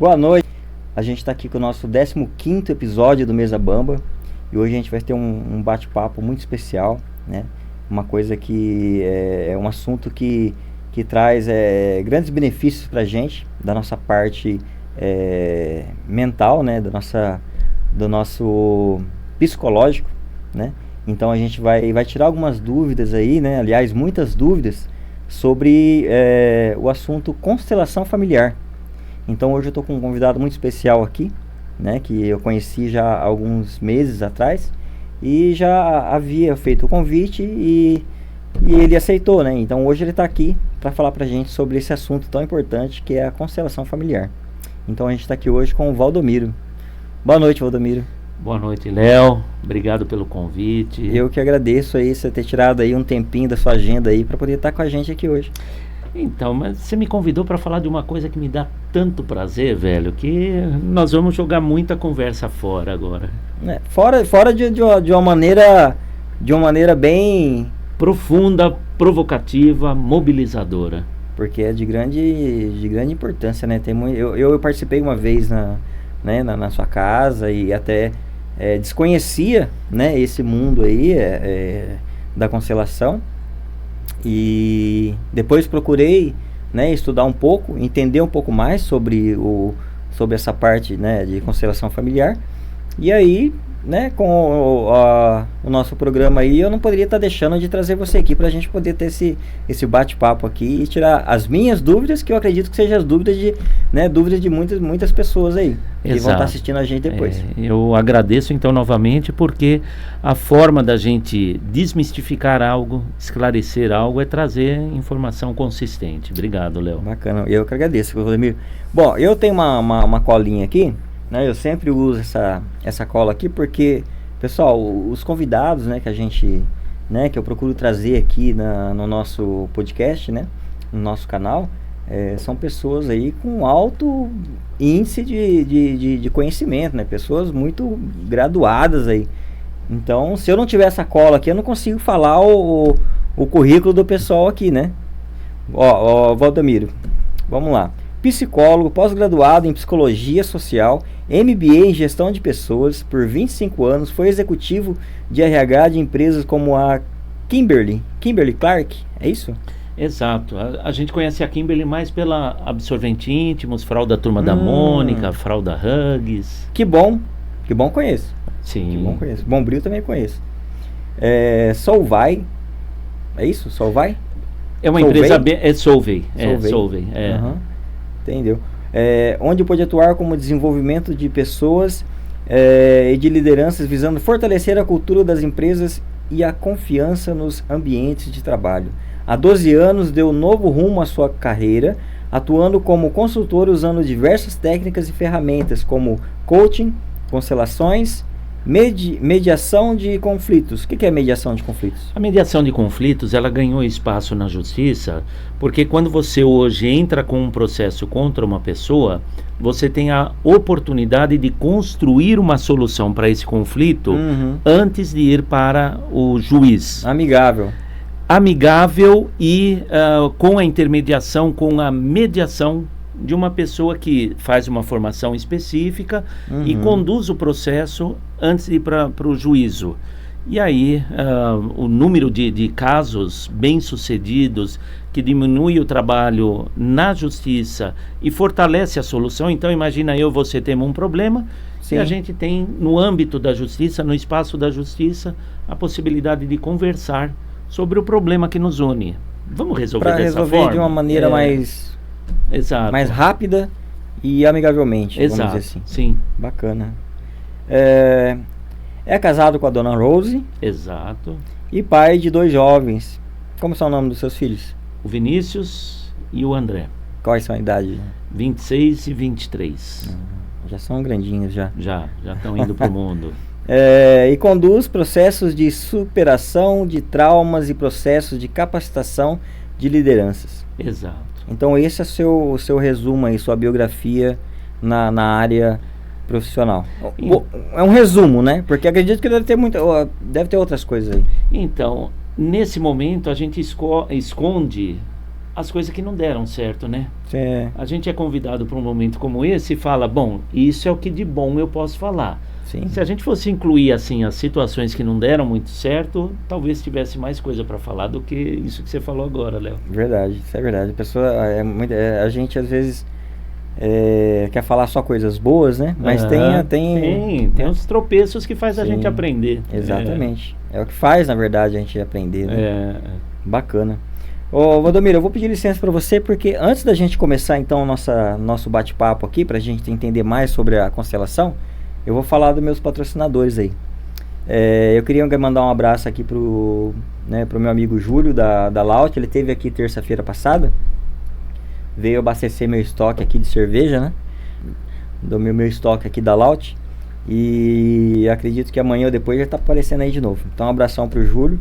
Boa noite. A gente está aqui com o nosso 15º episódio do Mesa Bamba. E hoje a gente vai ter um bate-papo muito especial, né? Uma coisa que é um assunto que traz grandes benefícios para a gente, da nossa parte mental, né? Do nosso psicológico, né? Então a gente vai tirar algumas dúvidas aí, né? Aliás, muitas dúvidas sobre o assunto constelação familiar. Então hoje eu estou com um convidado muito especial aqui, né? Que eu conheci já há alguns meses atrás e já havia feito o convite e ele aceitou, né? Então hoje ele está aqui para falar para a gente sobre esse assunto tão importante que é a constelação familiar. Então a gente está aqui hoje com o Valdomiro. Boa noite, Valdomiro. Boa noite, Léo. Obrigado pelo convite. Eu que agradeço aí você ter tirado aí um tempinho da sua agenda aí para poder estar com a gente aqui hoje. Então, mas você me convidou para falar de uma coisa que me dá tanto prazer, velho, que nós vamos jogar muita conversa fora agora. Fora de uma maneira bem profunda, provocativa, mobilizadora. Porque é de grande importância, né? Eu participei uma vez na sua casa e até desconhecia, né, esse mundo aí da constelação. E depois procurei, né, estudar um pouco, entender um pouco mais sobre essa parte, né, de constelação familiar. E aí, né, com o nosso programa aí, eu não poderia estar deixando de trazer você aqui para a gente poder ter esse bate-papo aqui e tirar as minhas dúvidas, que eu acredito que sejam as dúvidas de muitas pessoas aí, que vão estar assistindo a gente depois. Eu agradeço então novamente, porque a forma da gente desmistificar algo, esclarecer algo, é trazer informação consistente. Obrigado, Léo. Bacana, eu que agradeço, Vladimir. Bom, eu tenho uma colinha aqui, né? Eu sempre uso essa cola aqui porque, pessoal, os convidados, né, que a gente, né, que eu procuro trazer aqui no nosso podcast, né, no nosso canal, são pessoas aí com alto índice de conhecimento, né, pessoas muito graduadas aí. Então, se eu não tiver essa cola aqui, eu não consigo falar o currículo do pessoal aqui, né? Ó, Valdomiro, vamos lá. Psicólogo, pós-graduado em Psicologia Social, MBA em Gestão de Pessoas, por 25 anos, foi executivo de RH de empresas como a Kimberly Clark, é isso? Exato, a gente conhece a Kimberly mais pela Absorvente Íntimos, Fralda Turma da Mônica, Fralda Hugs. Que bom conheço. Sim. Que bom conheço. Bombril também conheço. Solvay, é isso? Solvay? É uma Solvay? empresa... Solvay. Solvay. Uhum. Entendeu? Onde pode atuar como desenvolvimento de pessoas e de lideranças, visando fortalecer a cultura das empresas e a confiança nos ambientes de trabalho. Há 12 anos deu novo rumo à sua carreira, atuando como consultor usando diversas técnicas e ferramentas como coaching, constelações, mediação de conflitos. O que é mediação de conflitos? A mediação de conflitos, ela ganhou espaço na justiça, porque quando você hoje entra com um processo contra uma pessoa, você tem a oportunidade de construir uma solução para esse conflito antes de ir para o juiz. Amigável e com a intermediação, com a mediação de uma pessoa que faz uma formação específica e conduz o processo antes de ir para o juízo. E aí o número de casos bem-sucedidos que diminui o trabalho na justiça e fortalece a solução. Então imagina você temos um problema. Sim. E a gente tem no âmbito da justiça, no espaço da justiça, a possibilidade de conversar sobre o problema que nos une. Vamos resolver dessa forma? Para resolver de uma maneira mais rápida e amigavelmente, vamos dizer assim. Sim. Bacana. É casado com a dona Rose. Exato. E pai de 2 jovens. Como são o nome dos seus filhos? O Vinícius e o André. Quais são a idade? 26 e 23. Já são grandinhos já. Já estão indo para o mundo. E conduz processos de superação de traumas e processos de capacitação de lideranças. Exato. Então esse é o seu resumo aí, sua biografia na área profissional. É um resumo, né? Porque acredito que deve ter outras coisas aí. Então, nesse momento a gente esconde as coisas que não deram certo, né? É, A gente é convidado para um momento como esse e fala, bom, isso é o que de bom eu posso falar. sim. Se a gente fosse incluir assim as situações que não deram muito certo, talvez tivesse mais coisa para falar do que isso que você falou agora, Léo. Verdade, isso é verdade. A pessoa, a gente às vezes quer falar só coisas boas, né? Mas tem uns tropeços que faz a gente aprender. Exatamente. É o que faz, na verdade, a gente aprender, né? É. Bacana. Ô, Valdomiro, eu vou pedir licença para você, porque antes da gente começar, então, nosso bate-papo aqui, para a gente entender mais sobre a constelação, eu vou falar dos meus patrocinadores aí. Eu queria mandar um abraço aqui pro meu amigo Júlio, da Laut. Ele esteve aqui terça-feira passada, veio abastecer meu estoque aqui de cerveja, né? Do meu estoque aqui da Laut. E acredito que amanhã ou depois já tá aparecendo aí de novo. Então, um abração pro Júlio.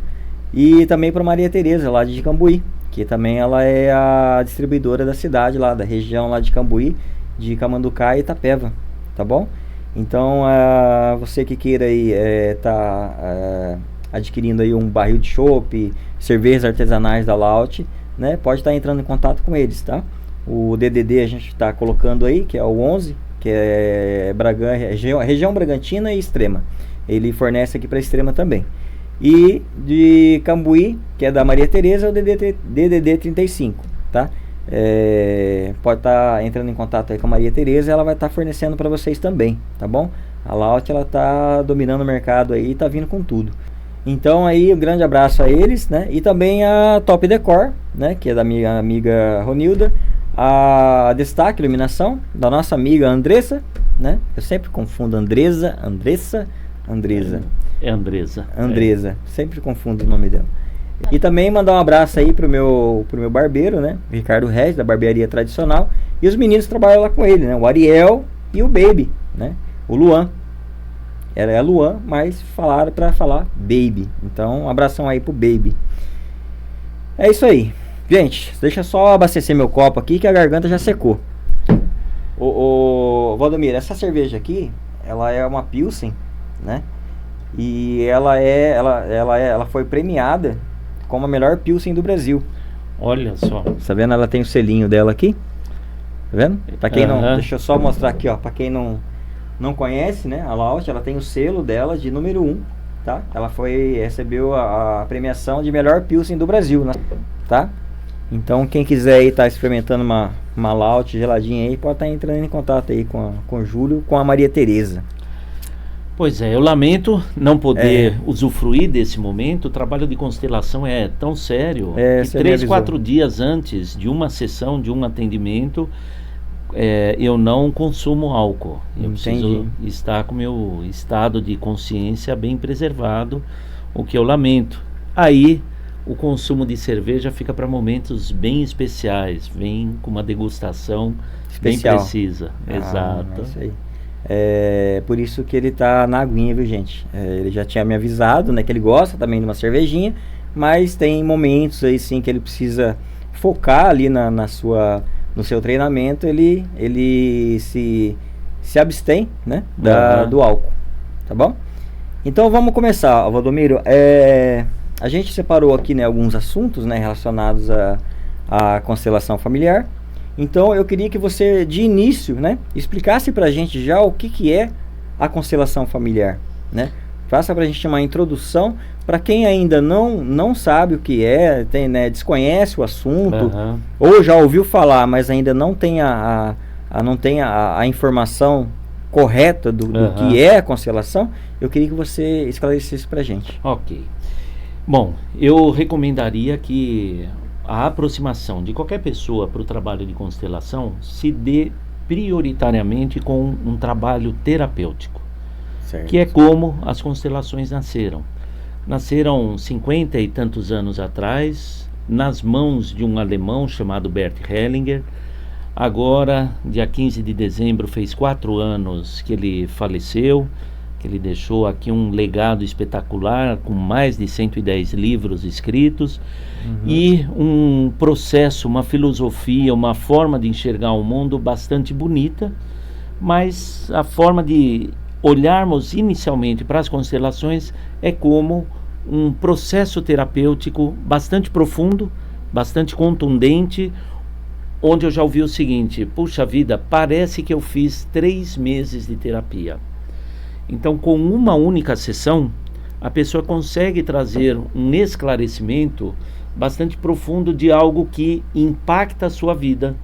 E também para Maria Tereza, lá de Cambuí, que também ela é a distribuidora da cidade lá, da região lá de Cambuí, de Camanducá e Itapeva, tá bom? Então, você que queira aí adquirindo aí um barril de chopp, cervejas artesanais da Laut, né? Pode estar entrando em contato com eles, tá? O DDD a gente está colocando aí, que é o 11, que é região Bragantina e Extrema. Ele fornece aqui para Extrema também. E de Cambuí, que é da Maria Tereza, é o DDD 35, tá? Pode estar entrando em contato aí com a Maria Tereza, ela vai estar fornecendo para vocês também, tá bom? A Laut, ela tá dominando o mercado aí e tá vindo com tudo. Então aí, um grande abraço a eles, né? E também a Top Decor, né? Que é da minha amiga Ronilda. A Destaque Iluminação, da nossa amiga Andressa, né? Eu sempre confundo Andressa. É Andressa. Andressa, sempre confundo o nome dela. E também mandar um abraço aí pro meu barbeiro, né? O Ricardo Regis, da Barbearia Tradicional. E os meninos que trabalham lá com ele, né? O Ariel e o Baby, né? O Luan. Era Luan, mas falaram pra falar Baby. Então, um abração aí pro Baby. É isso aí. Gente, deixa eu só abastecer meu copo aqui que a garganta já secou. Ô Valdomiro, essa cerveja aqui, ela é uma Pilsen, né? E ela foi premiada como a melhor Pilsen do Brasil. Olha só. Tá vendo? Ela tem o selinho dela aqui. Tá vendo? Pra quem não... Deixa eu só mostrar aqui, ó. Pra quem não conhece, né? A Laut, ela tem o selo dela de número 1, tá? Ela recebeu a premiação de melhor Pilsen do Brasil, né? Tá? Então, quem quiser aí tá experimentando uma Laut geladinha aí, pode estar entrando em contato aí com o Júlio, com a Maria Tereza. Pois é, eu lamento não poder usufruir desse momento. O trabalho de constelação é tão sério que 3, 4 dias antes de uma sessão, de um atendimento, eu não consumo álcool. Eu preciso estar com o meu estado de consciência bem preservado, o que eu lamento. Aí, o consumo de cerveja fica para momentos bem especiais, vem com uma degustação especial, bem precisa. Exato. É isso aí. Por isso que ele tá na aguinha, viu, gente? Ele já tinha me avisado, né, que ele gosta também de uma cervejinha, mas tem momentos aí sim que ele precisa focar ali no seu treinamento, ele se abstém, né, do álcool, tá bom? Então vamos começar, Valdomiro. A gente separou aqui, né, alguns assuntos, né, relacionados à constelação familiar. Então eu queria que você, de início, né, explicasse pra gente já o que é a constelação familiar, né? Faça pra gente uma introdução para quem ainda não sabe o que é, desconhece o assunto, ou já ouviu falar, mas ainda não tem a informação correta do que é a constelação. Eu queria que você esclarecesse pra gente. Ok. Bom, eu recomendaria que a aproximação de qualquer pessoa para o trabalho de constelação se dê prioritariamente com um trabalho terapêutico, certo, que é como as constelações nasceram. Nasceram 50 e tantos anos atrás, nas mãos de um alemão chamado Bert Hellinger. Agora, dia 15 de dezembro, fez 4 anos que ele faleceu, que ele deixou aqui um legado espetacular, com mais de 110 livros escritos, e um processo, uma filosofia, uma forma de enxergar o mundo bastante bonita, mas a forma de olharmos inicialmente para as constelações é como um processo terapêutico bastante profundo, bastante contundente, onde eu já ouvi o seguinte: puxa vida, parece que eu fiz 3 meses de terapia. Então, com uma única sessão, a pessoa consegue trazer um esclarecimento bastante profundo de algo que impacta a sua vida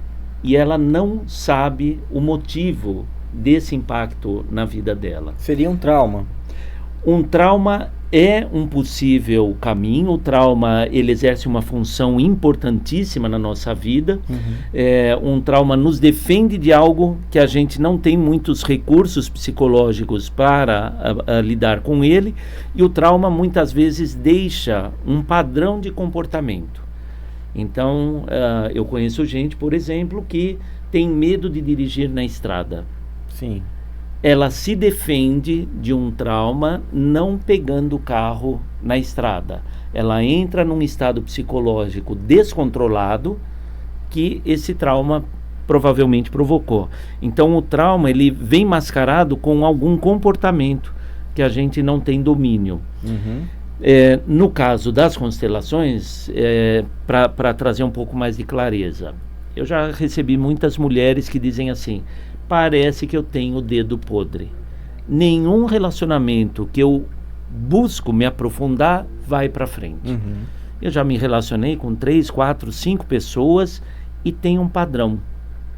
e ela não sabe o motivo desse impacto na vida dela. Seria um trauma? Um trauma é um possível caminho. O trauma, ele exerce uma função importantíssima na nossa vida. Um trauma nos defende de algo que a gente não tem muitos recursos psicológicos para lidar com ele, e o trauma muitas vezes deixa um padrão de comportamento. Então, eu conheço gente, por exemplo, que tem medo de dirigir na estrada. Sim. Ela se defende de um trauma não pegando o carro na estrada. Ela entra num estado psicológico descontrolado que esse trauma provavelmente provocou. Então o trauma, ele vem mascarado com algum comportamento que a gente não tem domínio. No caso das constelações, para trazer um pouco mais de clareza, eu já recebi muitas mulheres que dizem assim: parece que eu tenho o dedo podre. Nenhum relacionamento que eu busco me aprofundar vai para frente. Eu já me relacionei com 3, 4, 5 pessoas e tem um padrão.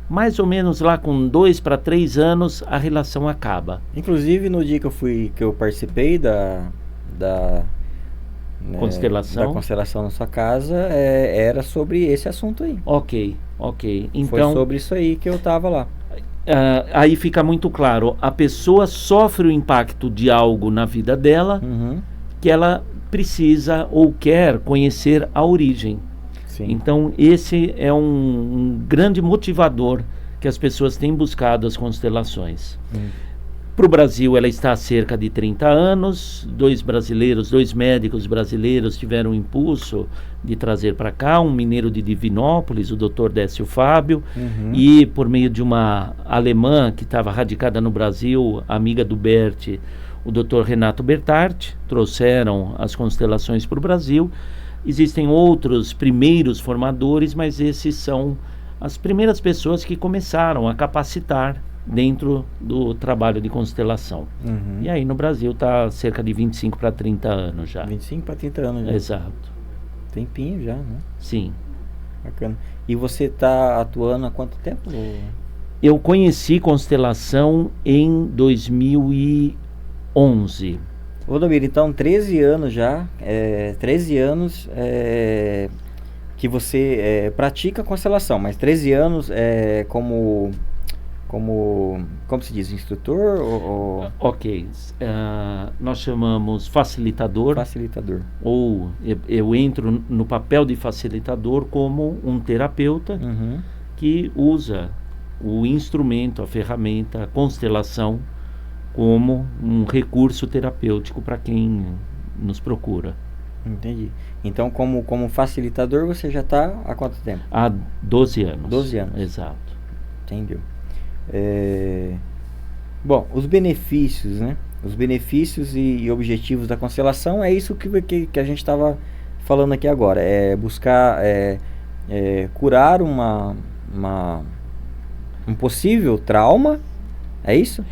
Mais ou menos lá com 2 para 3 anos a relação acaba. Inclusive no dia que eu participei da constelação na sua casa, era sobre esse assunto aí. Ok. Então, foi sobre isso aí que eu estava lá. Aí fica muito claro, a pessoa sofre o impacto de algo na vida dela, que ela precisa ou quer conhecer a origem. Sim. Então esse é um grande motivador que as pessoas têm buscado as constelações. Para o Brasil, ela está há cerca de 30 anos. 2 médicos brasileiros tiveram o impulso de trazer para cá, um mineiro de Divinópolis, o Dr. Décio Fábio, e por meio de uma alemã que estava radicada no Brasil, amiga do Bert, o Dr. Renato Bertart, trouxeram as constelações para o Brasil. Existem outros primeiros formadores, mas esses são as primeiras pessoas que começaram a capacitar dentro do trabalho de constelação. E aí no Brasil está cerca de 25 para 30 anos já. 25 para 30 anos já. Exato. Tempinho já, né? Sim. Bacana. E você está atuando há quanto tempo? Eu conheci constelação em 2011. Ô, Domiro, então 13 anos já, 13 anos que você pratica constelação, mas 13 anos como se diz, instrutor? Ok, nós chamamos facilitador. Ou eu entro no papel de facilitador como um terapeuta que usa o instrumento, a ferramenta, a constelação como um recurso terapêutico para quem nos procura. Entendi. Então, como facilitador, você já está há quanto tempo? Há 12 anos. 12 anos. Exato. Entendeu. Bom, os benefícios, né? Os benefícios e objetivos da constelação é isso que a gente estava falando aqui agora. É buscar curar um possível trauma. É isso?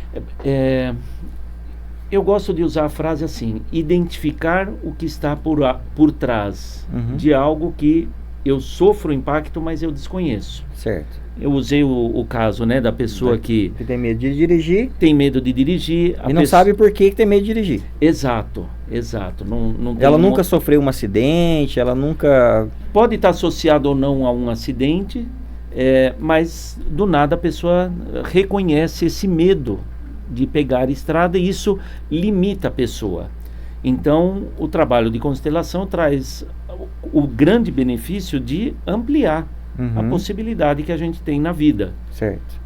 Eu gosto de usar a frase assim: identificar o que está por trás de algo que eu sofro impacto, mas eu desconheço. Certo. Eu usei o caso, né, da pessoa que tem medo de dirigir. Tem medo de dirigir. E não sabe por que tem medo de dirigir. Exato. Não ela nunca sofreu um acidente, ela nunca... Pode estar associado ou não a um acidente, mas do nada a pessoa reconhece esse medo de pegar a estrada e isso limita a pessoa. Então, o trabalho de constelação traz o grande benefício de ampliar a possibilidade que a gente tem na vida. Certo.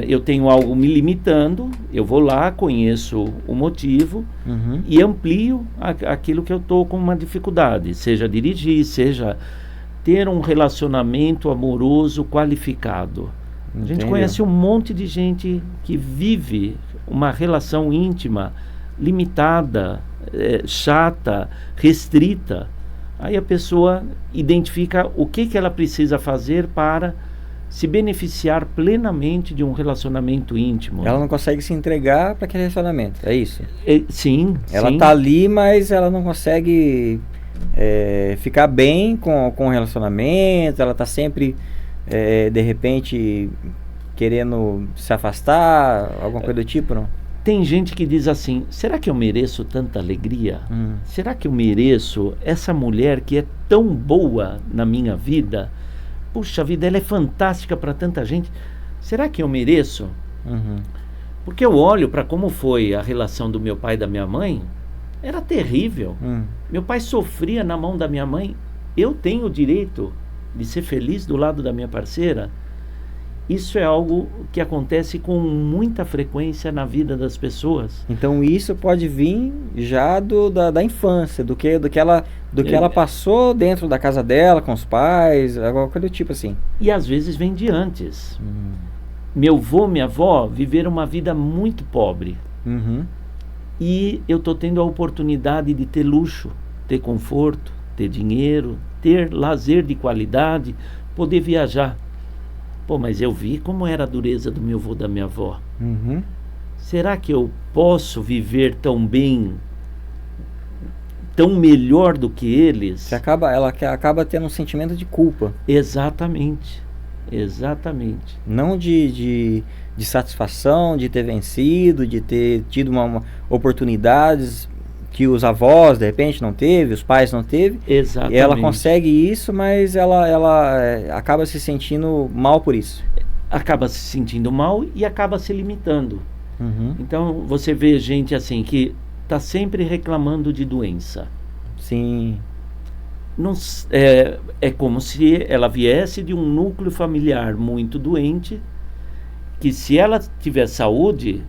Eu tenho algo me limitando, eu vou lá, conheço o motivo e amplio aquilo que eu estou com uma dificuldade, seja dirigir, seja ter um relacionamento amoroso qualificado. A gente conhece um monte de gente que vive uma relação íntima limitada, chata, restrita. Aí a pessoa identifica o que ela precisa fazer para se beneficiar plenamente de um relacionamento íntimo. Ela não consegue se entregar para aquele relacionamento, é isso? Sim. Ela tá ali, mas ela não consegue ficar bem com o relacionamento, ela tá sempre, de repente, querendo se afastar, alguma coisa do tipo, não? Tem gente que diz assim, será que eu mereço tanta alegria? Será que eu mereço essa mulher que é tão boa na minha vida? Puxa vida, ela é fantástica para tanta gente. Será que eu mereço? Porque eu olho para como foi a relação do meu pai e da minha mãe, era terrível. Meu pai sofria na mão da minha mãe. Eu tenho o direito de ser feliz do lado da minha parceira? Isso é algo que acontece com muita frequência na vida das pessoas. Então isso pode vir já da infância, do que ela passou dentro da casa dela, com os pais, alguma coisa do tipo assim. E às vezes vem de antes. Meu avô, minha avó viveram uma vida muito pobre. E eu estou tendo a oportunidade de ter luxo, ter conforto, ter dinheiro, ter lazer de qualidade, poder viajar. Pô, mas eu vi como era a dureza do meu avô, da minha avó. Será que eu posso viver tão bem, tão melhor do que eles? Ela acaba tendo um sentimento de culpa. Exatamente. Não de satisfação, de ter vencido, de ter tido uma oportunidades que os avós, de repente, não teve, os pais não teve. Exatamente. E ela consegue isso, mas ela acaba se sentindo mal por isso. Acaba se sentindo mal e acaba se limitando. Então, você vê gente assim que está sempre reclamando de doença. Sim. Não, é como se ela viesse de um núcleo familiar muito doente, que se ela tiver saúde,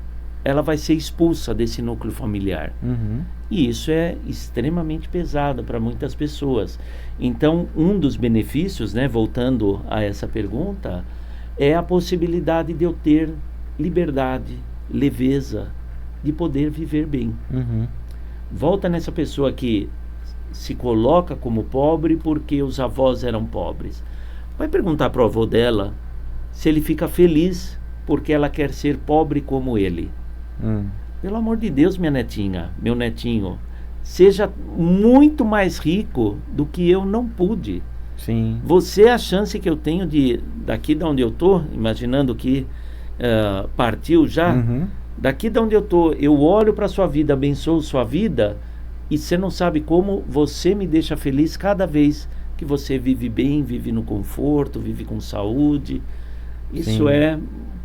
ela vai ser expulsa desse núcleo familiar. E isso é extremamente pesado para muitas pessoas. Então, um dos benefícios, né, voltando a essa pergunta, é a possibilidade de eu ter liberdade, leveza, de poder viver bem. Volta nessa pessoa que se coloca como pobre porque os avós eram pobres. Vai perguntar para o avô dela se ele fica feliz porque ela quer ser pobre como ele. Pelo amor de Deus, minha netinha, meu netinho, seja muito mais rico do que eu não pude. Sim. Você é a chance que eu tenho daqui de onde eu estou, imaginando que partiu já, daqui de onde eu estou, eu olho para a sua vida, abençoo sua vida, e você não sabe como você me deixa feliz cada vez que você vive bem, vive no conforto, vive com saúde. Isso é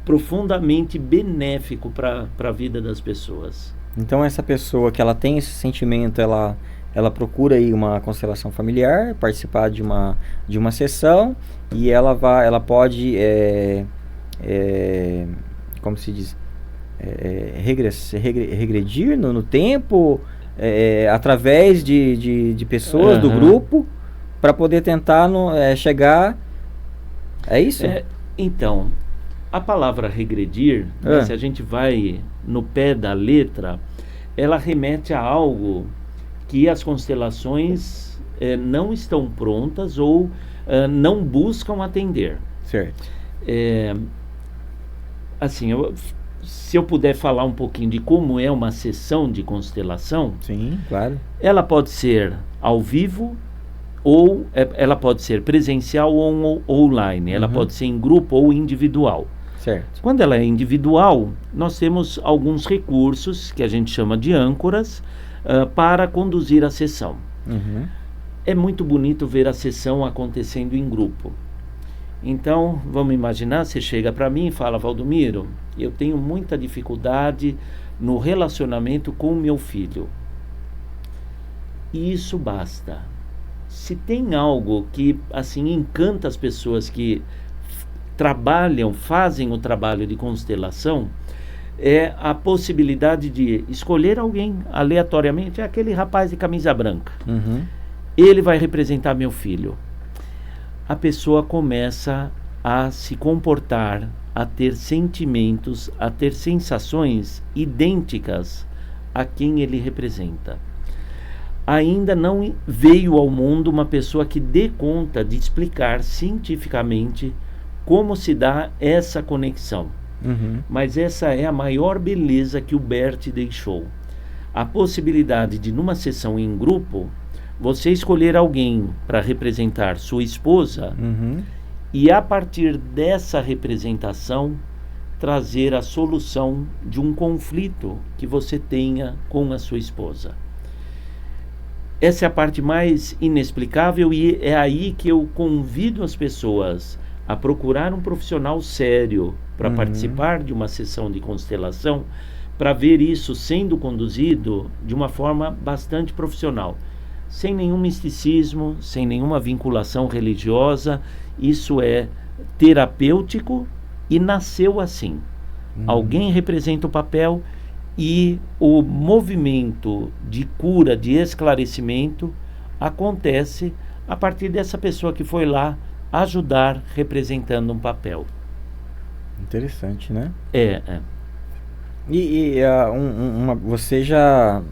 profundamente benéfico para a vida das pessoas. Então essa pessoa que ela tem esse sentimento, ela procura aí uma constelação familiar, participar de uma sessão, e ela pode como se diz, regredir no tempo, através de pessoas do grupo, para poder tentar chegar. É isso? Então, a palavra regredir, né, se a gente vai no pé da letra, ela remete a algo que as constelações não estão prontas ou não buscam atender. Certo. Assim, se eu puder falar um pouquinho de como é uma sessão de constelação. Sim, claro. Ela pode ser ao vivo, ou ela pode ser presencial ou online. Ela pode ser em grupo ou individual. Certo. Quando ela é individual, nós temos alguns recursos que a gente chama de âncoras para conduzir a sessão. É muito bonito ver a sessão acontecendo em grupo. Então, vamos imaginar, você chega para mim e fala: Valdomiro, eu tenho muita dificuldade no relacionamento com o meu filho. E isso basta. Se tem algo que assim encanta as pessoas que fazem o trabalho de constelação, é a possibilidade de escolher alguém aleatoriamente, aquele rapaz de camisa branca. Ele vai representar meu filho. A pessoa começa a se comportar, a ter sentimentos, a ter sensações idênticas a quem ele representa. ainda não veio ao mundo uma pessoa que dê conta de explicar cientificamente como se dá essa conexão. Mas essa é a maior beleza que o Bert deixou. A possibilidade de, numa sessão em grupo, você escolher alguém para representar sua esposa e, a partir dessa representação, trazer a solução de um conflito que você tenha com a sua esposa. Essa é a parte mais inexplicável, e é aí que eu convido as pessoas a procurar um profissional sério para participar de uma sessão de constelação, para ver isso sendo conduzido de uma forma bastante profissional, sem nenhum misticismo, sem nenhuma vinculação religiosa. Isso é terapêutico e nasceu assim. Alguém representa o papel e o movimento de cura, de esclarecimento, acontece a partir dessa pessoa que foi lá ajudar representando um papel. Interessante, né? É. Você já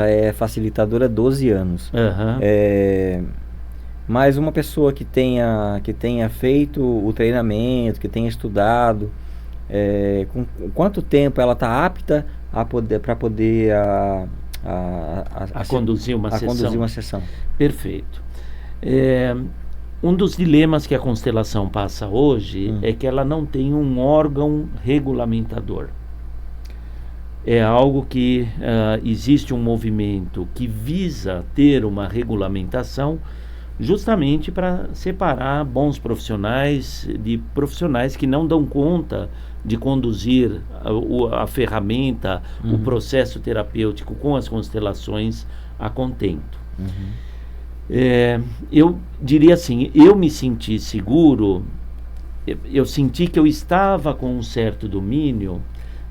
é facilitadora há 12 anos. Mas uma pessoa que tenha feito o treinamento, que tenha estudado, com quanto tempo ela está apta para poder conduzir uma sessão? Perfeito. Um dos dilemas que a constelação passa hoje é que ela não tem um órgão regulamentador. É algo que existe um movimento que visa ter uma regulamentação, justamente para separar bons profissionais de profissionais que não dão conta de conduzir a ferramenta, o processo terapêutico com as constelações a contento. Eu diria assim, eu me senti seguro, eu senti que eu estava com um certo domínio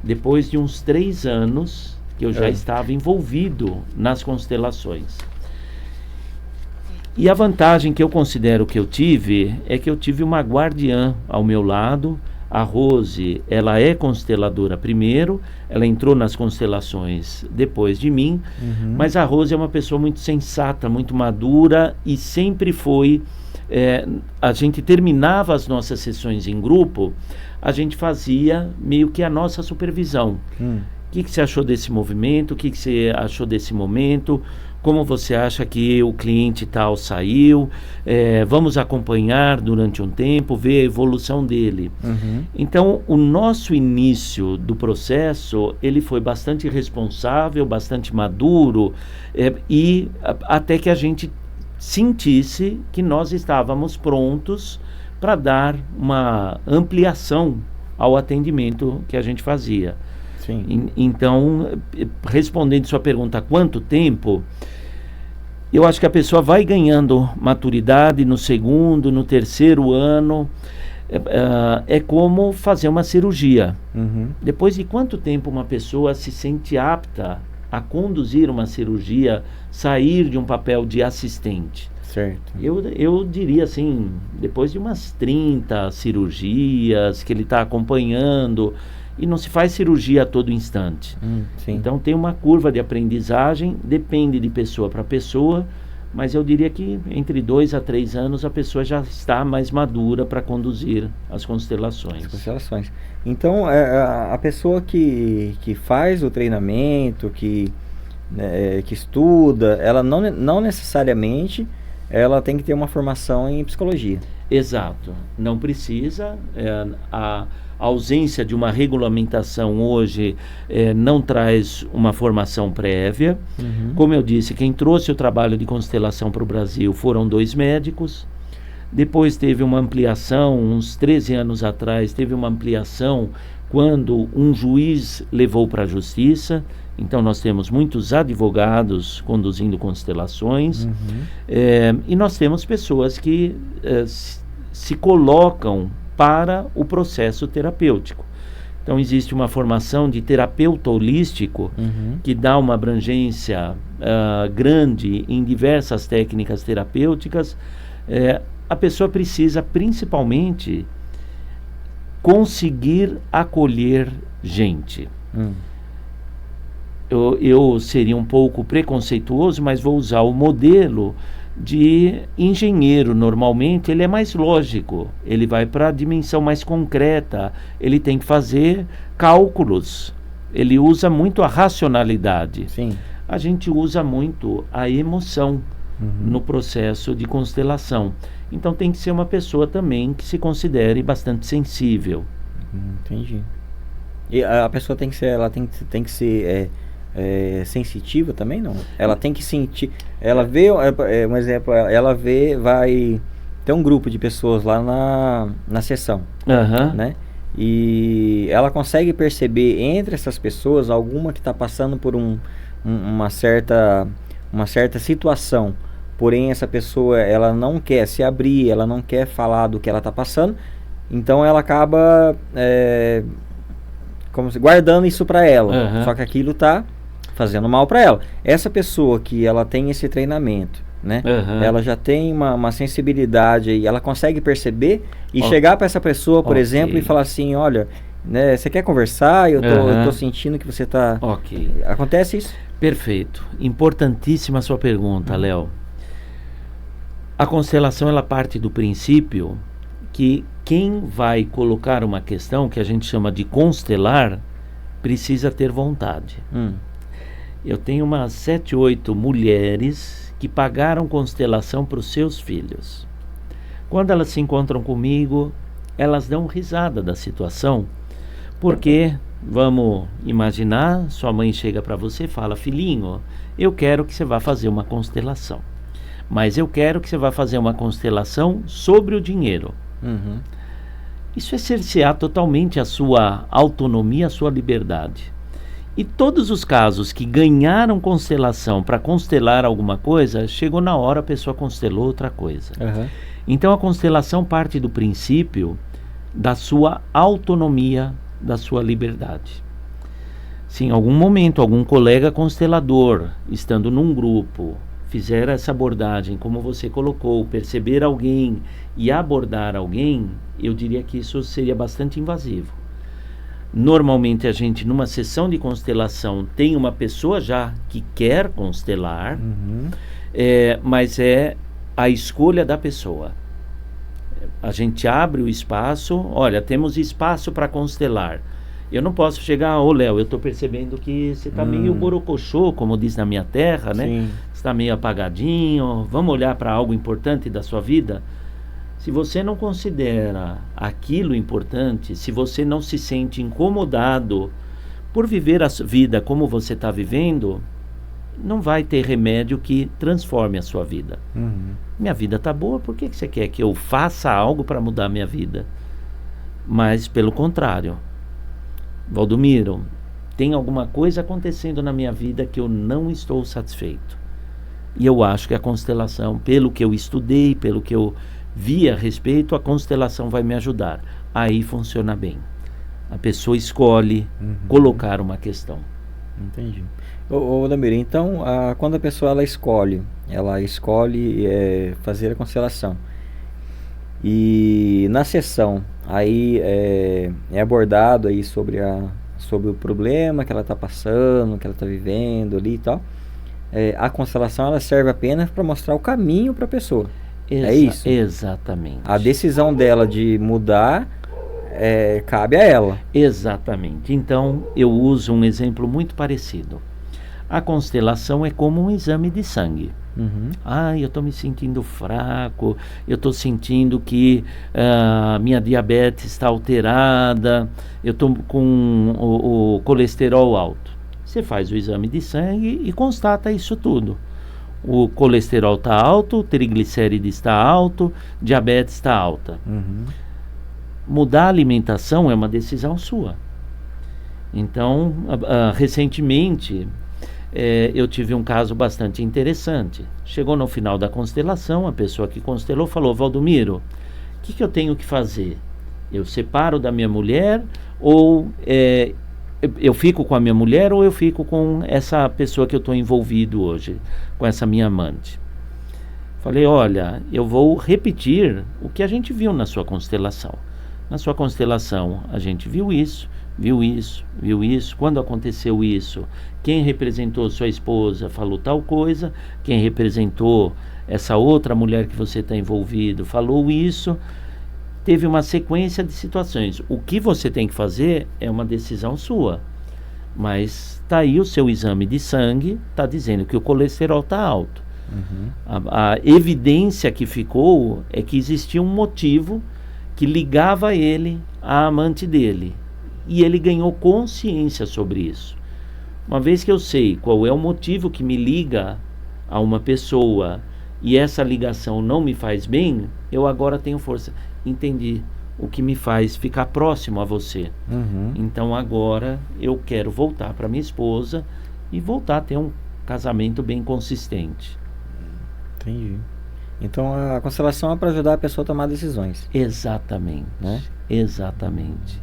depois de uns 3 anos que eu já estava envolvido nas constelações. E a vantagem que eu considero que eu tive é que eu tive uma guardiã ao meu lado. A Rose, ela é consteladora primeiro, ela entrou nas constelações depois de mim, mas a Rose é uma pessoa muito sensata, muito madura, e sempre foi, a gente terminava as nossas sessões em grupo, a gente fazia meio que a nossa supervisão. O que você achou desse movimento? O que você achou desse momento? Como você acha que o cliente tal saiu? Vamos acompanhar durante um tempo, ver a evolução dele. Então, o nosso início do processo, ele foi bastante responsável, bastante maduro, e até que a gente sentisse que nós estávamos prontos para dar uma ampliação ao atendimento que a gente fazia. Então, respondendo sua pergunta, há quanto tempo? Eu acho que a pessoa vai ganhando maturidade no segundo, no terceiro ano. É como fazer uma cirurgia. Depois de quanto tempo uma pessoa se sente apta a conduzir uma cirurgia, sair de um papel de assistente? Certo. Eu diria assim, depois de umas 30 cirurgias que ele está acompanhando. E não se faz cirurgia a todo instante. Então tem uma curva de aprendizagem, depende de pessoa para pessoa, mas eu diria que entre 2 a 3 anos a pessoa já está mais madura para conduzir as constelações. Então a pessoa que faz o treinamento, que estuda, ela não necessariamente ela tem que ter uma formação em psicologia. Exato, não precisa. A ausência de uma regulamentação hoje não traz uma formação prévia. Como eu disse, quem trouxe o trabalho de constelação para o Brasil foram 2 médicos. Depois teve uma ampliação, uns 13 anos atrás, teve uma ampliação quando um juiz levou para a justiça. Então nós temos muitos advogados conduzindo constelações. E nós temos pessoas que se colocam para o processo terapêutico. Então existe uma formação de terapeuta holístico que dá uma abrangência grande em diversas técnicas terapêuticas. A pessoa precisa principalmente conseguir acolher gente. eu seria um pouco preconceituoso, mas vou usar o modelo de engenheiro. Normalmente ele é mais lógico, ele vai para a dimensão mais concreta, ele tem que fazer cálculos, ele usa muito a racionalidade. Sim. A gente usa muito a emoção no processo de constelação. Então tem que ser uma pessoa também que se considere bastante sensível. Entendi. E a pessoa tem que ser, ela tem que ser sensitiva também, não? Ela tem que sentir, ela vê, um exemplo, ela vê, vai ter um grupo de pessoas lá na sessão, né? E ela consegue perceber entre essas pessoas alguma que está passando por uma certa situação, porém essa pessoa ela não quer se abrir, ela não quer falar do que ela está passando, então ela acaba como se guardando isso para ela, só que aquilo está fazendo mal para ela. Essa pessoa que ela tem esse treinamento, né? Ela já tem uma sensibilidade aí, ela consegue perceber e chegar para essa pessoa, por exemplo, e falar assim, olha, né, você quer conversar? Eu tô sentindo que você tá... Acontece isso? Perfeito. Importantíssima a sua pergunta, Léo. A constelação, ela parte do princípio que quem vai colocar uma questão, que a gente chama de constelar, precisa ter vontade. Eu tenho umas 7, 8 mulheres que pagaram constelação para os seus filhos. Quando elas se encontram comigo, elas dão risada da situação, porque, vamos imaginar, sua mãe chega para você e fala, filhinho, eu quero que você vá fazer uma constelação, mas eu quero que você vá fazer uma constelação sobre o dinheiro. Isso é cercear totalmente a sua autonomia, a sua liberdade. E todos os casos que ganharam constelação para constelar alguma coisa, chegou na hora a pessoa constelou outra coisa. Então a constelação parte do princípio da sua autonomia, da sua liberdade. Se em algum momento algum colega constelador, estando num grupo, fizer essa abordagem, como você colocou, perceber alguém e abordar alguém, eu diria que isso seria bastante invasivo. Normalmente a gente, numa sessão de constelação, tem uma pessoa já que quer constelar, mas é a escolha da pessoa. A gente abre o espaço, olha, temos espaço para constelar. Eu não posso chegar, Léo, eu estou percebendo que você está meio borocochô, como diz na minha terra, né? Você está meio apagadinho, vamos olhar para algo importante da sua vida? Se você não considera aquilo importante, se você não se sente incomodado por viver a vida como você está vivendo, não vai ter remédio que transforme a sua vida. Minha vida está boa, por que você quer que eu faça algo para mudar a minha vida? Mas, pelo contrário, Valdomiro, tem alguma coisa acontecendo na minha vida que eu não estou satisfeito. E eu acho que a constelação, pelo que eu estudei, pelo que eu vi a respeito, a constelação vai me ajudar. Aí funciona bem. A pessoa escolhe colocar uma questão. Entendi. Ô Damir, então, quando a pessoa ela escolhe fazer a constelação, e na sessão aí é abordado aí sobre o problema que ela está passando, que ela está vivendo ali e tal, a constelação ela serve apenas para mostrar o caminho para a pessoa. É isso? Exatamente. A decisão dela de mudar cabe a ela. Exatamente. Então, eu uso um exemplo muito parecido. A constelação é como um exame de sangue. Eu estou me sentindo fraco, eu estou sentindo que minha diabetes está alterada, eu estou com o colesterol alto. Você faz o exame de sangue e constata isso tudo. O colesterol está alto, o triglicéride está alto, diabetes está alta. Mudar a alimentação é uma decisão sua. Então, recentemente, eu tive um caso bastante interessante. Chegou no final da constelação, a pessoa que constelou falou, Valdomiro, o que eu tenho que fazer? Eu separo da minha mulher ou eu fico com a minha mulher ou eu fico com essa pessoa que eu estou envolvido hoje, com essa minha amante? Falei, olha, eu vou repetir o que a gente viu na sua constelação. Na sua constelação, a gente viu isso, viu isso, quando aconteceu isso, quem representou sua esposa falou tal coisa, quem representou essa outra mulher que você está envolvido falou isso, teve uma sequência de situações. O que você tem que fazer é uma decisão sua, mas está aí o seu exame de sangue, está dizendo que o colesterol está alto. A evidência que ficou é que existia um motivo que ligava ele à amante dele, e ele ganhou consciência sobre isso. Uma vez que eu sei qual é o motivo que me liga a uma pessoa e essa ligação não me faz bem, eu agora tenho força. Entendi o que me faz ficar próximo a você. Então agora eu quero voltar para minha esposa e voltar a ter um casamento bem consistente. Entendi. Então a constelação é para ajudar a pessoa a tomar decisões. Exatamente, né? Exatamente.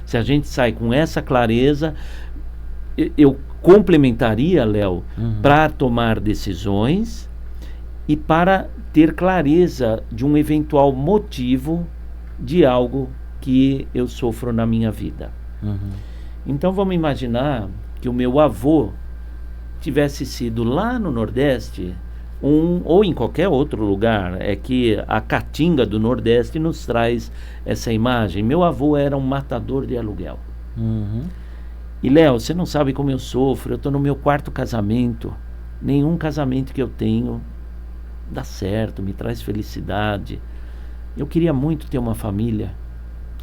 Se a gente sai com essa clareza, eu complementaria, Léo, para tomar decisões e para ter clareza de um eventual motivo de algo que eu sofro na minha vida. Então vamos imaginar que o meu avô tivesse sido lá no Nordeste, ou em qualquer outro lugar. É que a Caatinga do Nordeste nos traz essa imagem. Meu avô era um matador de aluguel. E Léo, você não sabe como eu sofro, eu estou no meu 4º casamento, nenhum casamento que eu tenho dá certo, me traz felicidade, eu queria muito ter uma família,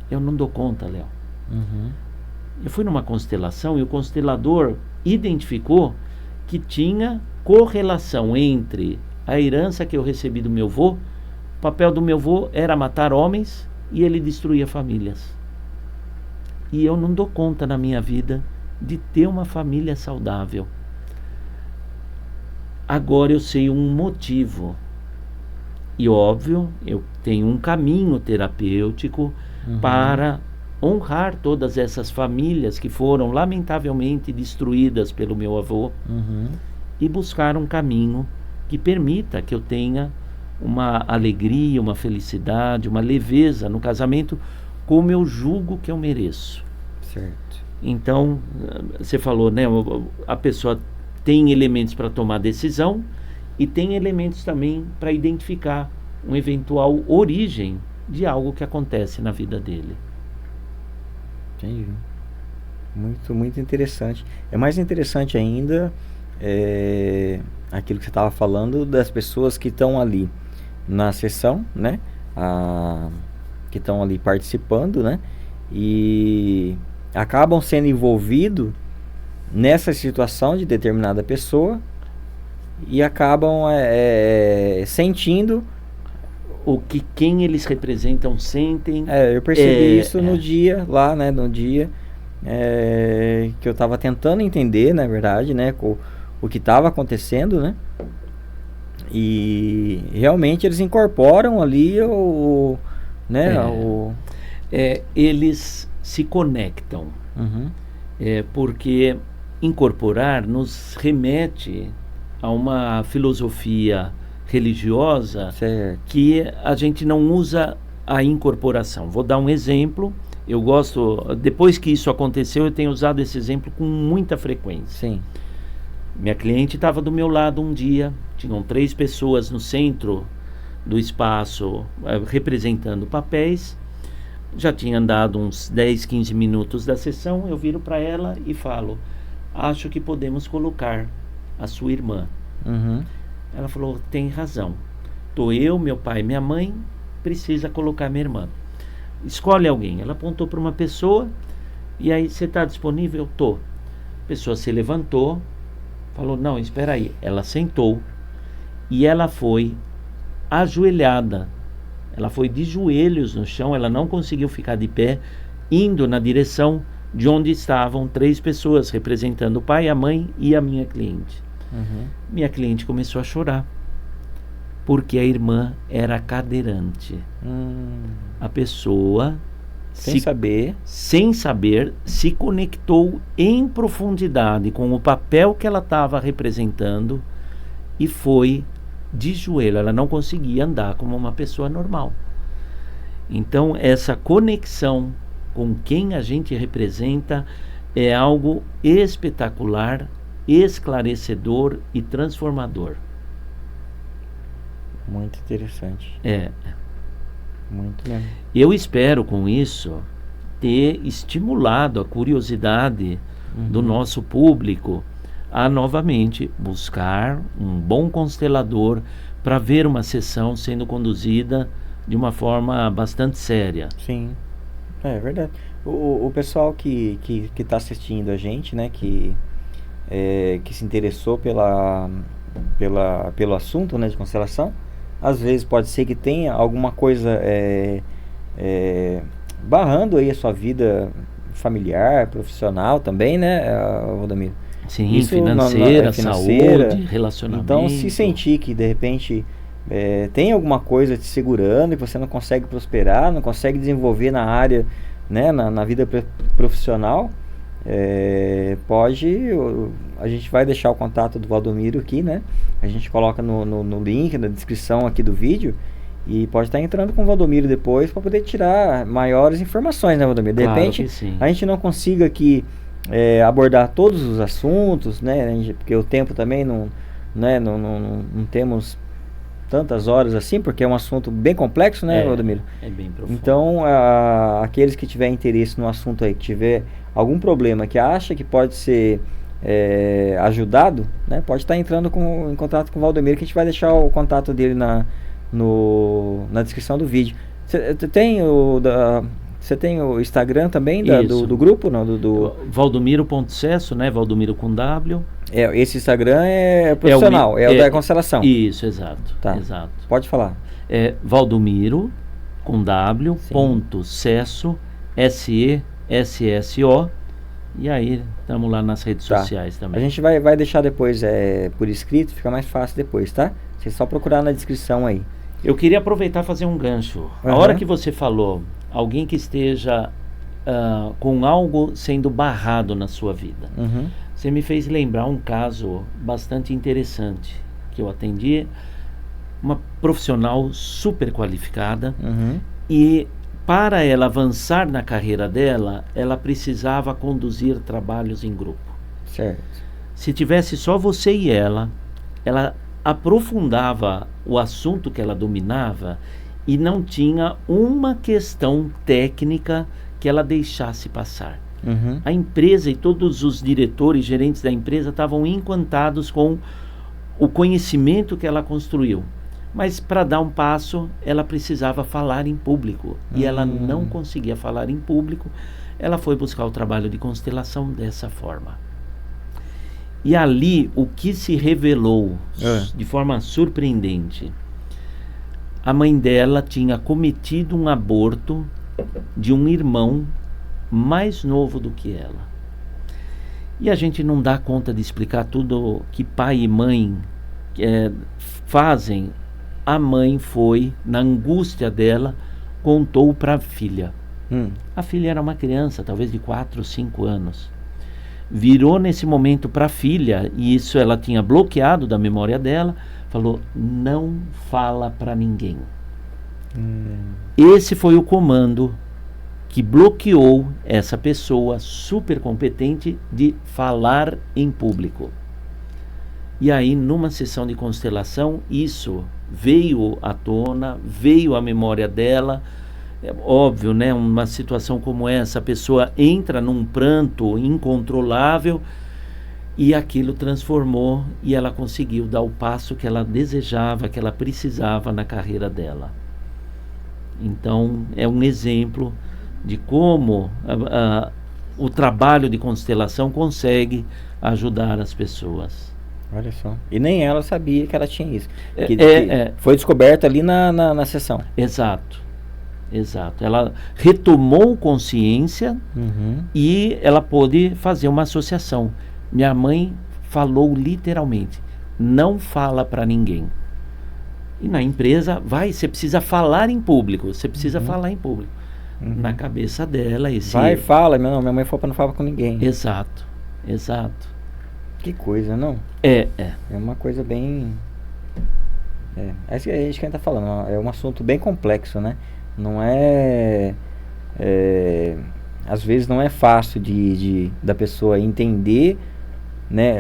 eu não dou conta, Léo. Eu fui numa constelação e o constelador identificou que tinha correlação entre a herança que eu recebi do meu avô. O papel do meu avô era matar homens e ele destruía famílias. E eu não dou conta na minha vida de ter uma família saudável. Agora eu sei um motivo. E óbvio, eu tenho um caminho terapêutico para honrar todas essas famílias que foram lamentavelmente destruídas pelo meu avô. E buscar um caminho que permita que eu tenha uma alegria, uma felicidade, uma leveza no casamento, como eu julgo que eu mereço. Certo. Então, você falou, né? A pessoa tem elementos para tomar decisão e tem elementos também para identificar uma eventual origem de algo que acontece na vida dele. Entendi. Muito, muito interessante. É mais interessante ainda aquilo que você estava falando das pessoas que estão ali na sessão, né? Que estão ali participando, né? E acabam sendo envolvidos nessa situação de determinada pessoa e acabam sentindo o que quem eles representam sentem. Eu percebi isso no dia lá, né? No dia que eu estava tentando entender, na verdade, né? O que estava acontecendo, né? E realmente eles incorporam ali eles se conectam. Porque incorporar nos remete a uma filosofia religiosa, certo, que a gente não usa a incorporação. Vou dar um exemplo. Eu gosto, depois que isso aconteceu, eu tenho usado esse exemplo com muita frequência. Sim. Minha cliente estava do meu lado um dia, tinham 3 pessoas no centro do espaço representando papéis. Já tinha andado uns 10, 15 minutos da sessão, eu viro para ela e falo: acho que podemos colocar a sua irmã. Ela falou: tem razão, tô eu, meu pai, minha mãe, precisa colocar minha irmã. Escolhe alguém. Ela apontou para uma pessoa e aí: você está disponível? Eu tô. A pessoa se levantou, falou: não, espera aí. Ela sentou e ela foi ajoelhada. Ela foi de joelhos no chão, ela não conseguiu ficar de pé, indo na direção de onde estavam 3 pessoas, representando o pai, a mãe e a minha cliente. Minha cliente começou a chorar, porque a irmã era cadeirante. A pessoa, sem saber, se conectou em profundidade com o papel que ela estava representando e foi de joelho. Ela não conseguia andar como uma pessoa normal. Então essa conexão com quem a gente representa, é algo espetacular, esclarecedor e transformador. Muito interessante. Muito mesmo. Eu espero com isso ter estimulado a curiosidade do nosso público a novamente buscar um bom constelador para ver uma sessão sendo conduzida de uma forma bastante séria. Sim, é verdade. O pessoal que está assistindo a gente, né, que se interessou pelo assunto, né, de constelação, às vezes pode ser que tenha alguma coisa barrando aí a sua vida familiar, profissional também, né, Valdomiro? Sim, Isso financeira, financeira, saúde, relacionamento. Então, se sentir que de repente tem alguma coisa te segurando e você não consegue prosperar, não consegue desenvolver na área, né, na vida profissional, a gente vai deixar o contato do Valdomiro aqui, né? A gente coloca no link, na descrição aqui do vídeo, e pode estar entrando com o Valdomiro depois para poder tirar maiores informações, né, Valdomiro? De Claro repente, que sim. a gente não consiga aqui abordar todos os assuntos, né? Porque o tempo também não temos tantas horas assim, porque é um assunto bem complexo, né, Valdomiro? É bem profundo. Então, aqueles que tiverem interesse no assunto aí, que tiver algum problema, que acha que pode ser ajudado, né, pode estar entrando em contato com o Valdomiro, que a gente vai deixar o contato dele na descrição do vídeo. Você tem o Instagram também do grupo, não? Valdomiro.cesso, né? Valdomiro com W. Esse Instagram é profissional, é o da constelação. Isso, exato. Tá. Exato. Pode falar. Valdomiro com W, ponto Cesso, SESSO. E aí, estamos lá nas redes sociais também. A gente vai deixar depois por escrito, fica mais fácil depois, tá? Você só procurar na descrição aí. Eu queria aproveitar e fazer um gancho. A hora que você falou, alguém que esteja com algo sendo barrado na sua vida, você me fez lembrar um caso bastante interessante que eu atendi, uma profissional super qualificada, e para ela avançar na carreira dela, ela precisava conduzir trabalhos em grupo. Certo. Se tivesse só você e ela aprofundava o assunto que ela dominava e não tinha uma questão técnica que ela deixasse passar. A empresa e todos os diretores, gerentes da empresa estavam encantados com o conhecimento que ela construiu. Mas para dar um passo, ela precisava falar em público. E ela não conseguia falar em público. Ela foi buscar o trabalho de constelação dessa forma. E ali, o que se revelou de forma surpreendente, a mãe dela tinha cometido um aborto de um irmão mais novo do que ela. E a gente não dá conta de explicar tudo que pai e mãe fazem. A mãe foi, na angústia dela, contou para a filha. A filha era uma criança, talvez de 4 ou 5 anos. Virou nesse momento para a filha, e isso ela tinha bloqueado da memória dela, falou: não fala para ninguém. Esse foi o comando que bloqueou essa pessoa super competente de falar em público. E aí, numa sessão de constelação, isso veio à tona, veio à memória dela. É óbvio, né? Uma situação como essa, a pessoa entra num pranto incontrolável e aquilo transformou e ela conseguiu dar o passo que ela desejava, que ela precisava na carreira dela. Então, é um exemplo de como o trabalho de constelação consegue ajudar as pessoas. Olha só. E nem ela sabia que ela tinha isso. Foi descoberto ali na sessão. Exato. Ela retomou consciência e ela pôde fazer uma associação. Minha mãe falou literalmente: não fala para ninguém. E na empresa, você precisa falar em público. Você precisa falar em público. Na cabeça dela, fala. Minha mãe falou para não falar com ninguém. Exato. Que coisa, não? É uma coisa bem... É isso que a gente está falando. É um assunto bem complexo, né? Não é às vezes não é fácil da pessoa entender, né?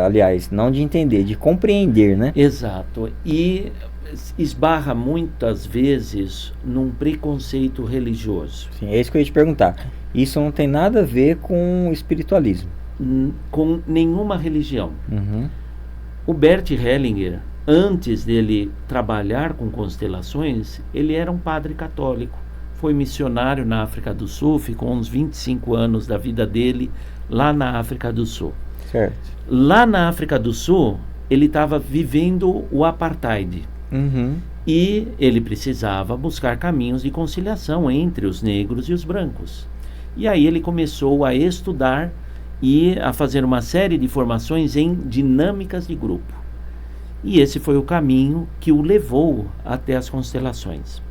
Aliás, não de entender, de compreender, né? Exato. E esbarra muitas vezes num preconceito religioso. Sim, é isso que eu ia te perguntar. Isso não tem nada a ver com espiritualismo. Com nenhuma religião. Uhum. O Bert Hellinger, antes dele trabalhar com constelações, ele era um padre católico. Foi missionário na África do Sul, ficou uns 25 anos da vida dele lá na África do Sul. Certo. Lá na África do Sul, ele estava vivendo o apartheid. Uhum. E ele precisava buscar caminhos de conciliação entre os negros e os brancos. E aí ele começou a estudar e a fazer uma série de formações em dinâmicas de grupo. E esse foi o caminho que o levou até as constelações.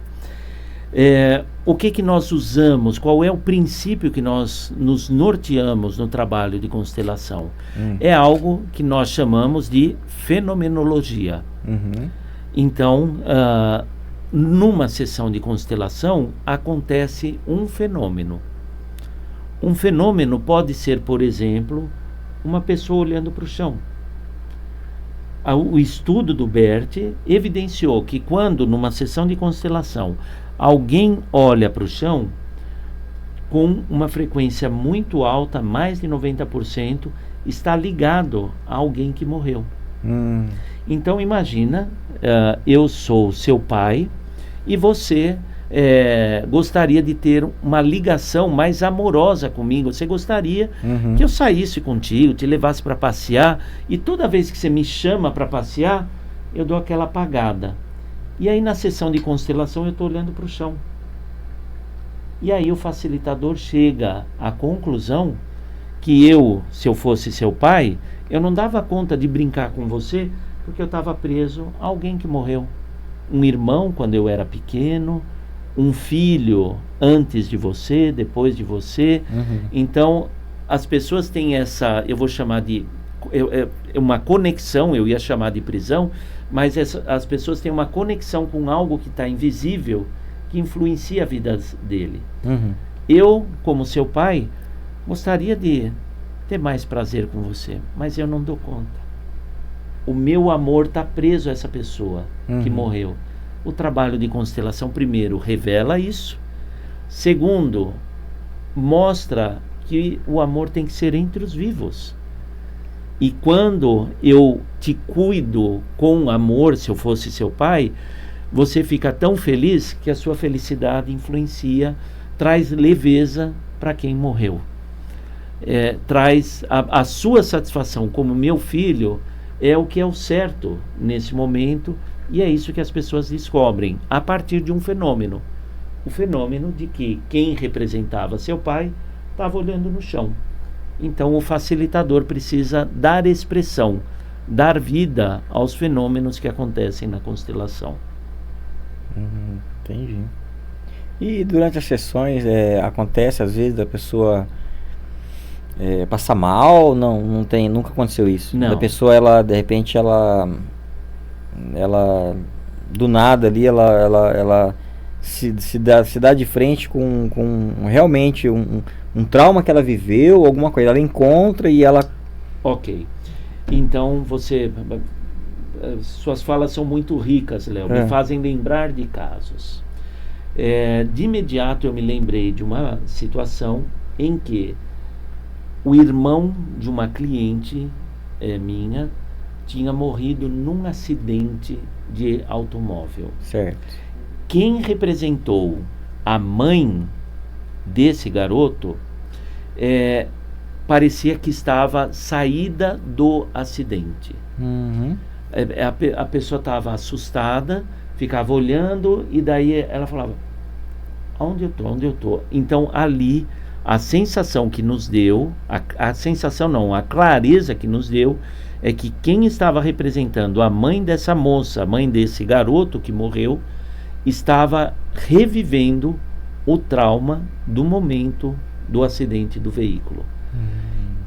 O que nós usamos? Qual é o princípio que nós nos norteamos no trabalho de constelação? É algo que nós chamamos de fenomenologia. Uhum. Então, numa sessão de constelação, acontece um fenômeno. Um fenômeno pode ser, por exemplo, uma pessoa olhando para o chão. O estudo do Bert evidenciou que quando, numa sessão de constelação, alguém olha para o chão, com uma frequência muito alta, mais de 90%, está ligado a alguém que morreu. Então imagina, eu sou seu pai e você gostaria de ter uma ligação mais amorosa comigo. Você gostaria que eu saísse contigo, te levasse para passear, e toda vez que você me chama para passear, eu dou aquela apagada. E aí na sessão de constelação eu estou olhando para o chão. E aí o facilitador chega à conclusão que se eu fosse seu pai, eu não dava conta de brincar com você, porque eu estava preso a alguém que morreu. Um irmão quando eu era pequeno, um filho antes de você, depois de você. Então, as pessoas têm essa, eu vou chamar de uma conexão, eu ia chamar de prisão, mas as pessoas têm uma conexão com algo que está invisível, que influencia a vida dele. Eu, como seu pai, gostaria de ter mais prazer com você, mas eu não dou conta. O meu amor está preso a essa pessoa que morreu. O trabalho de constelação, primeiro, revela isso. Segundo, mostra que o amor tem que ser entre os vivos. E quando eu te cuido com amor, se eu fosse seu pai, você fica tão feliz que a sua felicidade influencia, traz leveza para quem morreu. Traz a sua satisfação como meu filho, é o que é o certo nesse momento, e é isso que as pessoas descobrem a partir de um fenômeno. O fenômeno de que quem representava seu pai estava olhando no chão. Então o facilitador precisa dar expressão, dar vida aos fenômenos que acontecem na constelação. Entendi. E durante as sessões acontece às vezes da pessoa passar mal? Não tem, nunca aconteceu isso. Não. Da pessoa, ela de repente ela do nada ali ela se dá de frente com realmente um trauma que ela viveu, alguma coisa, ela encontra e ela... Ok. Então suas falas são muito ricas, Léo, me fazem lembrar de casos. De imediato eu me lembrei de uma situação em que o irmão de uma cliente minha tinha morrido num acidente de automóvel. Certo. Quem representou a mãe desse garoto parecia que estava saída do acidente. A pessoa estava assustada, ficava olhando, e daí ela falava: onde eu tô? Então ali a sensação que nos deu, a sensação não, a clareza que nos deu, é que quem estava representando a mãe dessa moça, a mãe desse garoto que morreu, estava revivendo o trauma do momento do acidente do veículo.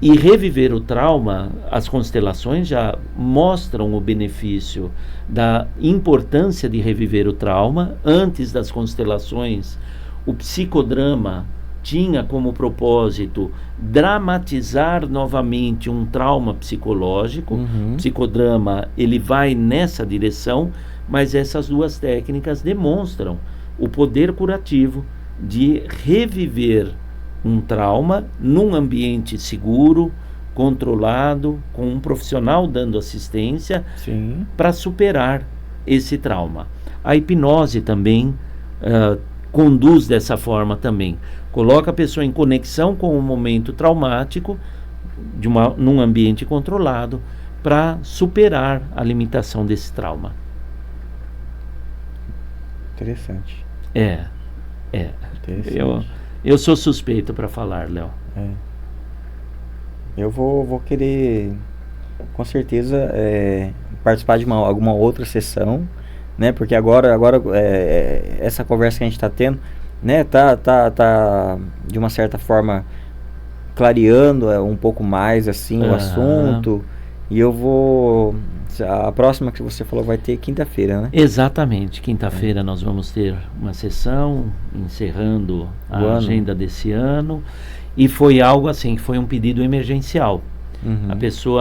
E reviver o trauma, as constelações já mostram o benefício da importância de reviver o trauma. Antes das constelações, o psicodrama tinha como propósito dramatizar novamente um trauma psicológico. Psicodrama, ele vai nessa direção, mas essas duas técnicas demonstram o poder curativo de reviver um trauma num ambiente seguro, controlado, com um profissional dando assistência para superar esse trauma. A hipnose também conduz dessa forma também. Coloca a pessoa em conexão com o momento traumático num ambiente controlado para superar a desse trauma. Interessante. Interessante. Eu sou suspeito para falar, Léo. Eu vou querer, com certeza, participar de alguma outra sessão, né? Porque agora essa conversa que a gente está tendo, né? Tá de uma certa forma clareando um pouco mais assim o assunto. E eu vou... A próxima que você falou vai ter quinta-feira, né? Exatamente, quinta-feira nós vamos ter uma sessão encerrando a agenda desse ano. E foi algo assim, foi um pedido emergencial.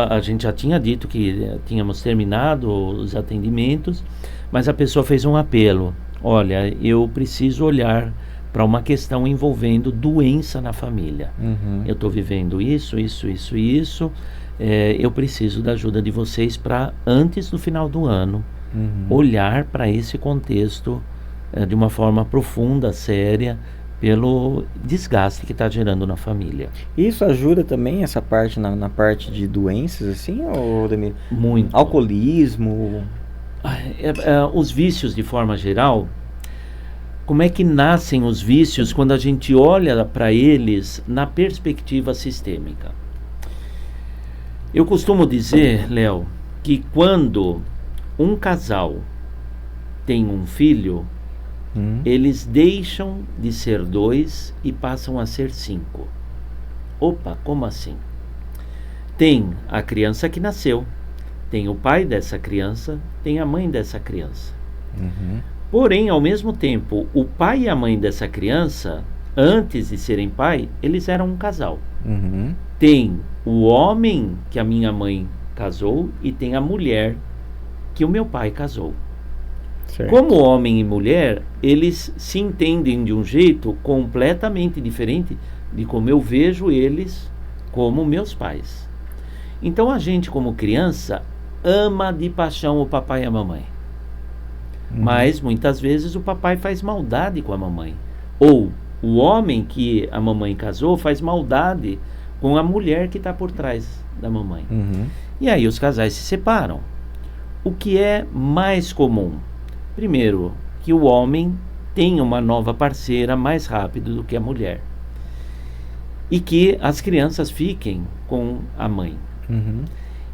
A gente já tinha dito que tínhamos terminado os atendimentos, mas a pessoa fez um apelo. Olha, eu preciso olhar para uma questão envolvendo doença na família. Eu estou vivendo isso. Eu preciso da ajuda de vocês para, antes do final do ano, olhar para esse contexto de uma forma profunda, séria, pelo desgaste que está gerando na família. Isso ajuda também, essa parte, na parte de doenças, assim, ou Ademir? Muito. Alcoolismo? Os vícios, de forma geral, como é que nascem os vícios quando a gente olha para eles na perspectiva sistêmica? Eu costumo dizer, Léo, que quando um casal tem um filho, eles deixam de ser 2 e passam a ser 5. Opa, como assim? Tem a criança que nasceu, tem o pai dessa criança, tem a mãe dessa criança. Porém, ao mesmo tempo, o pai e a mãe dessa criança, antes de serem pai, eles eram um casal. Tem o homem que a minha mãe casou e tem a mulher que o meu pai casou. Certo. Como homem e mulher, eles se entendem de um jeito completamente diferente de como eu vejo eles como meus pais. Então a gente, como criança, ama de paixão o papai e a mamãe. Mas muitas vezes o papai faz maldade com a mamãe. Ou o homem que a mamãe casou faz maldade com a mulher que está por trás da mamãe. E aí os casais se separam. O que é mais comum? Primeiro, que o homem tenha uma nova parceira mais rápido do que a mulher. E que as crianças fiquem com a mãe.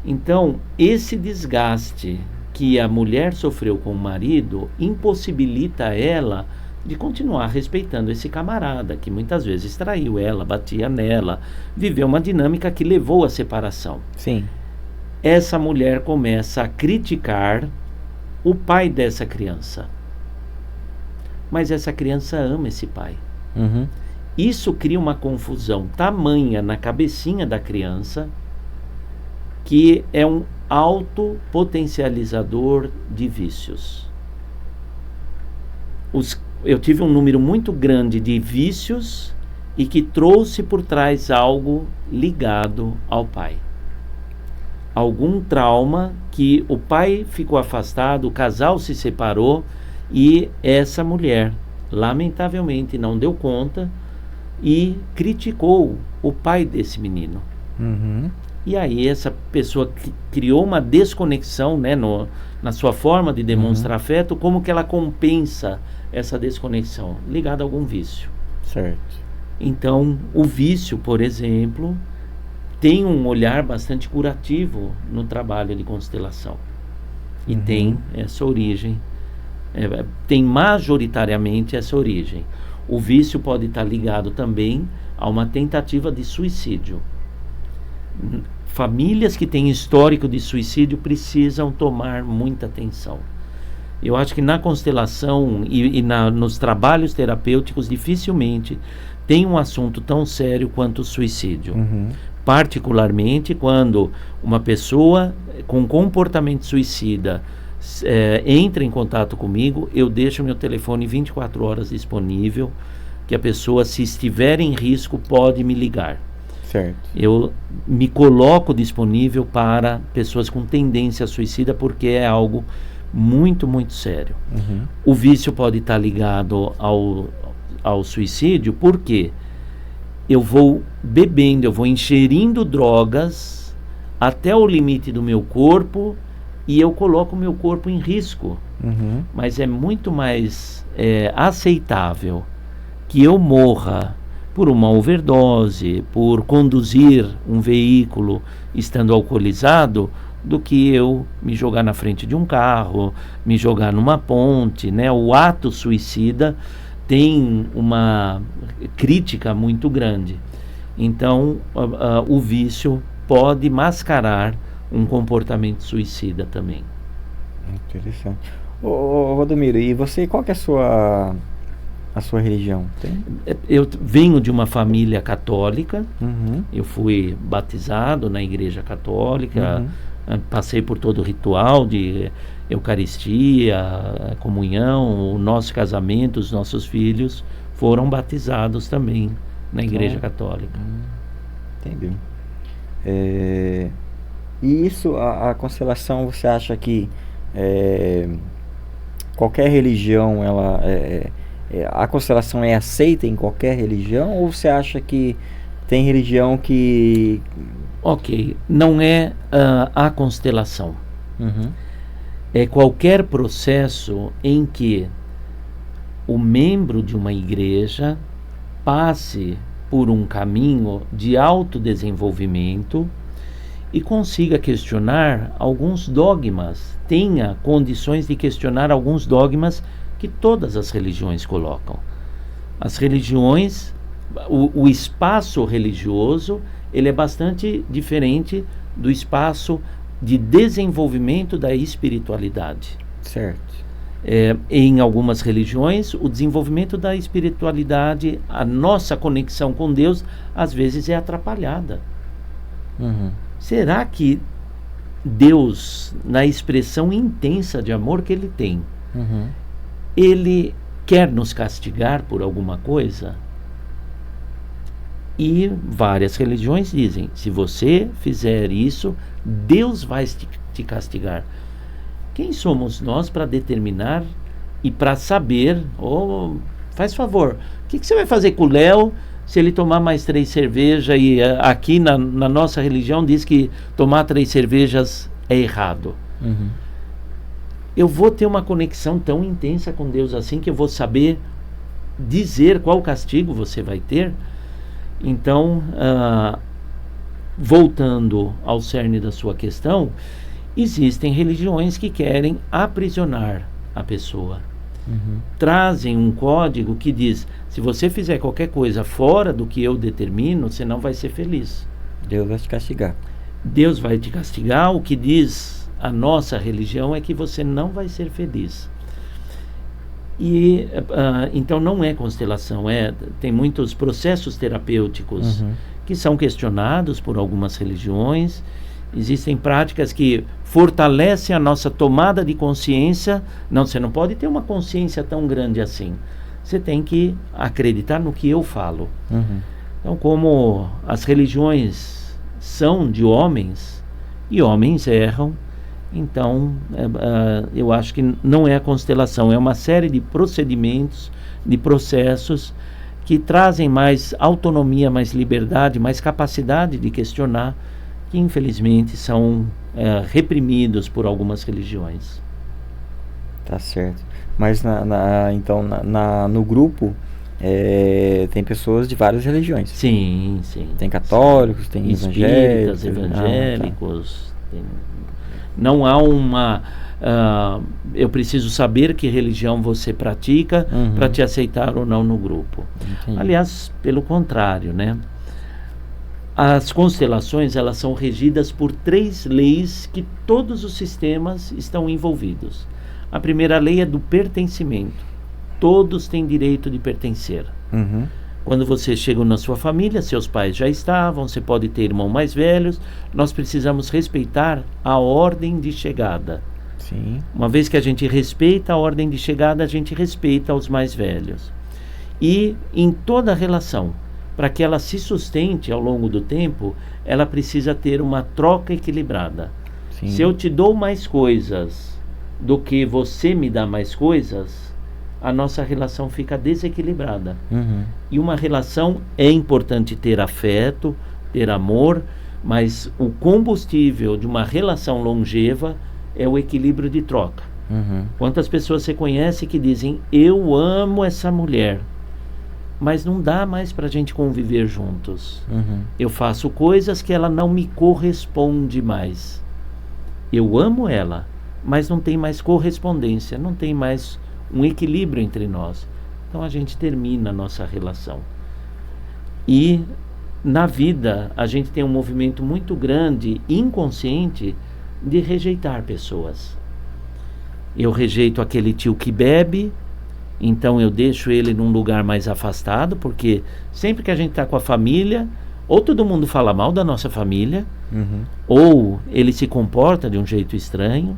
Então, esse desgaste que a mulher sofreu com o marido impossibilita ela de continuar respeitando esse camarada, que muitas vezes traiu ela, batia nela, viveu uma dinâmica que levou à separação. Sim. Essa mulher começa a criticar o pai dessa criança. Mas essa criança ama esse pai. Isso cria uma confusão tamanha na cabecinha da criança, que é um autopotencializador de vícios. Eu tive um número muito grande de vícios e que trouxe por trás algo ligado ao pai. Algum trauma que o pai ficou afastado, o casal se separou e essa mulher, lamentavelmente, não deu conta e criticou o pai desse menino. E aí essa pessoa criou uma desconexão, né, na sua forma de demonstrar afeto. Como que ela compensa essa desconexão? Ligada a algum vício. Certo. Então, o vício, por exemplo, tem um olhar bastante curativo no trabalho de constelação. E tem essa origem, tem majoritariamente essa origem. O vício pode estar ligado também a uma tentativa de suicídio. Famílias que têm histórico de suicídio precisam tomar muita atenção. Eu acho que na constelação nos trabalhos terapêuticos dificilmente tem um assunto tão sério quanto o suicídio. Particularmente quando uma pessoa com comportamento suicida entra em contato comigo, eu deixo meu telefone 24 horas disponível, que a pessoa, se estiver em risco, pode me ligar. Certo. Eu me coloco disponível para pessoas com tendência suicida, porque é algo muito, muito sério. O vício pode estar ligado ao suicídio, porque eu vou bebendo, eu vou ingerindo drogas até o limite do meu corpo e eu coloco o meu corpo em risco. Mas é muito mais aceitável que eu morra por uma overdose, por conduzir um veículo estando alcoolizado, do que eu me jogar na frente de um carro, me jogar numa ponte, né? O ato suicida tem uma crítica muito grande. Então, o vício pode mascarar um comportamento suicida também. Interessante. Ô, Rodomiro, e você, qual que é a sua religião? Tem? Eu venho de uma família católica. Eu fui batizado na igreja católica, passei por todo o ritual de Eucaristia, comunhão, o nosso casamento, os nossos filhos foram batizados também na igreja católica. Entendi. E isso, a constelação, você acha que qualquer religião, a constelação é aceita em qualquer religião, ou você acha que tem religião que... Ok, não é a constelação. É qualquer processo em que o membro de uma igreja passe por um caminho de autodesenvolvimento e consiga questionar alguns dogmas, tenha condições de questionar alguns dogmas que todas as religiões colocam. As religiões, o espaço religioso, ele é bastante diferente do espaço de desenvolvimento da espiritualidade. Certo. Em algumas religiões, o desenvolvimento da espiritualidade, a nossa conexão com Deus, às vezes é atrapalhada. Será que Deus, na expressão intensa de amor que Ele tem, Ele quer nos castigar por alguma coisa? E várias religiões dizem, se você fizer isso, Deus vai te castigar. Quem somos nós para determinar e para saber? Faz favor, o que você vai fazer com o Léo se ele tomar mais 3 cervejas? E aqui na nossa religião diz que tomar 3 cervejas é errado. Eu vou ter uma conexão tão intensa com Deus assim que eu vou saber dizer qual castigo você vai ter? Então, voltando ao cerne da sua questão, existem religiões que querem aprisionar a pessoa. Trazem um código que diz, se você fizer qualquer coisa fora do que eu determino, você não vai ser feliz. Deus vai te castigar. Deus vai te castigar. O que diz a nossa religião é que você não vai ser feliz. E então não é constelação, tem muitos processos terapêuticos que são questionados por algumas religiões. Existem práticas que fortalecem a nossa tomada de consciência. Não, você não pode ter uma consciência tão grande assim. Você tem que acreditar no que eu falo. Então, como as religiões são de homens, e homens erram, então eu acho que não é a constelação, é uma série de procedimentos, de processos que trazem mais autonomia, mais liberdade, mais capacidade de questionar, que infelizmente são reprimidos por algumas religiões. Tá certo. Mas então no grupo tem pessoas de várias religiões. Sim. Tem católicos, tem espíritas, evangélicos. Tá. Não há uma... eu preciso saber que religião você pratica para te aceitar ou não no grupo. Entendi. Aliás, pelo contrário, né? As constelações, elas são regidas por 3 leis que todos os sistemas estão envolvidos. A primeira lei é do pertencimento. Todos têm direito de pertencer. Uhum. Quando você chega na sua família, seus pais já estavam, você pode ter irmãos mais velhos, nós precisamos respeitar a ordem de chegada. Sim. Uma vez que a gente respeita a ordem de chegada, a gente respeita os mais velhos. E em toda relação, para que ela se sustente ao longo do tempo, ela precisa ter uma troca equilibrada. Sim. Se eu te dou mais coisas do que você me dá mais coisas, a nossa relação fica desequilibrada. Uhum. E uma relação é importante ter afeto, ter amor, mas o combustível de uma relação longeva é o equilíbrio de troca. Uhum. Quantas pessoas você conhece que dizem, eu amo essa mulher, mas não dá mais para a gente conviver juntos. Uhum. Eu faço coisas que ela não me corresponde mais. Eu amo ela, mas não tem mais correspondência, não tem mais um equilíbrio entre nós. Então a gente termina a nossa relação. E na vida a gente tem um movimento muito grande, inconsciente, de rejeitar pessoas. Eu rejeito aquele tio que bebe, então eu deixo ele num lugar mais afastado, porque sempre que a gente está com a família, ou todo mundo fala mal da nossa família, ou ele se comporta de um jeito estranho.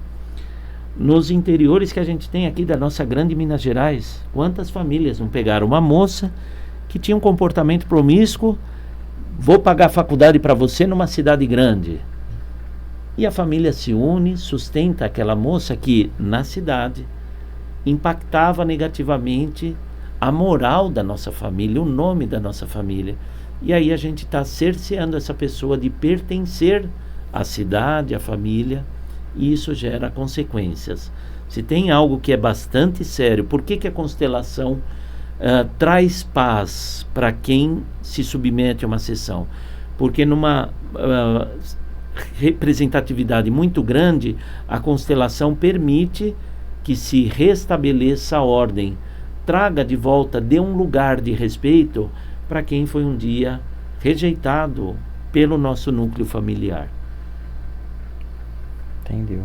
Nos interiores que a gente tem aqui da nossa grande Minas Gerais, quantas famílias não pegaram uma moça que tinha um comportamento promíscuo, vou pagar a faculdade para você numa cidade grande. E a família se une, sustenta aquela moça que, na cidade, impactava negativamente a moral da nossa família, o nome da nossa família. E aí a gente está cerceando essa pessoa de pertencer à cidade, à família, e isso gera consequências. Se tem algo que é bastante sério, por que a constelação traz paz para quem se submete a uma sessão? Porque numa representatividade muito grande, a constelação permite que se restabeleça a ordem, traga de volta, dê um lugar de respeito para quem foi um dia rejeitado pelo nosso núcleo familiar. Entendeu?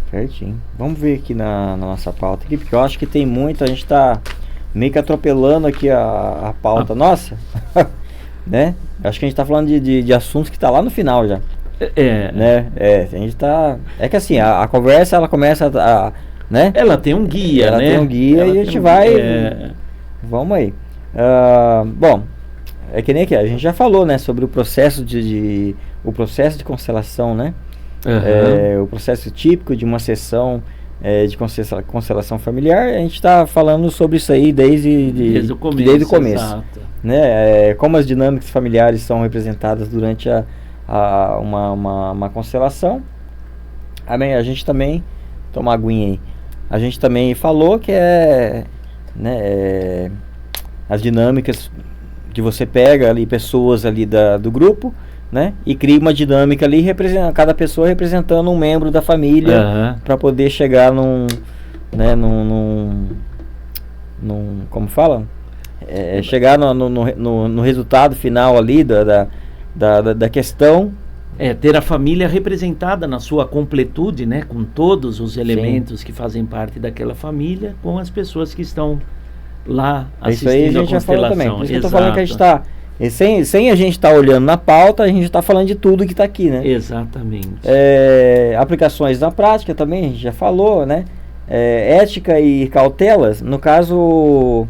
Certinho. Vamos ver aqui na nossa pauta aqui, porque eu acho que tem muito, a gente está meio que atropelando aqui a pauta nossa, né? Acho que a gente está falando de assuntos que está lá no final já. Né? A gente tá... É que assim, a conversa ela começa a... Né? Ela tem um guia, ela né? Tem um guia e a gente vai... Vamos aí. Bom, é que nem aqui, a gente já falou, né? Sobre o processo o processo de constelação, né? O processo típico de uma sessão de constelação familiar. A gente está falando sobre isso aí desde o começo. Exato. Né? Como as dinâmicas familiares são representadas durante uma constelação. A gente também... Toma uma aguinha aí. A gente também falou que as dinâmicas que você pega ali, pessoas ali do grupo, né? E cria uma dinâmica ali, cada pessoa representando um membro da família, para poder chegar num como fala? Chegar no resultado final ali da questão. Ter a família representada na sua completude, né, com todos os elementos que fazem parte daquela família, com as pessoas que estão lá assistindo isso aí a gente já falou também. Por isso que eu tô falando que a gente está... Sem a gente estar olhando na pauta, a gente está falando de tudo que está aqui, né? Exatamente. Aplicações na prática também, a gente já falou, né? Ética e cautelas, no caso,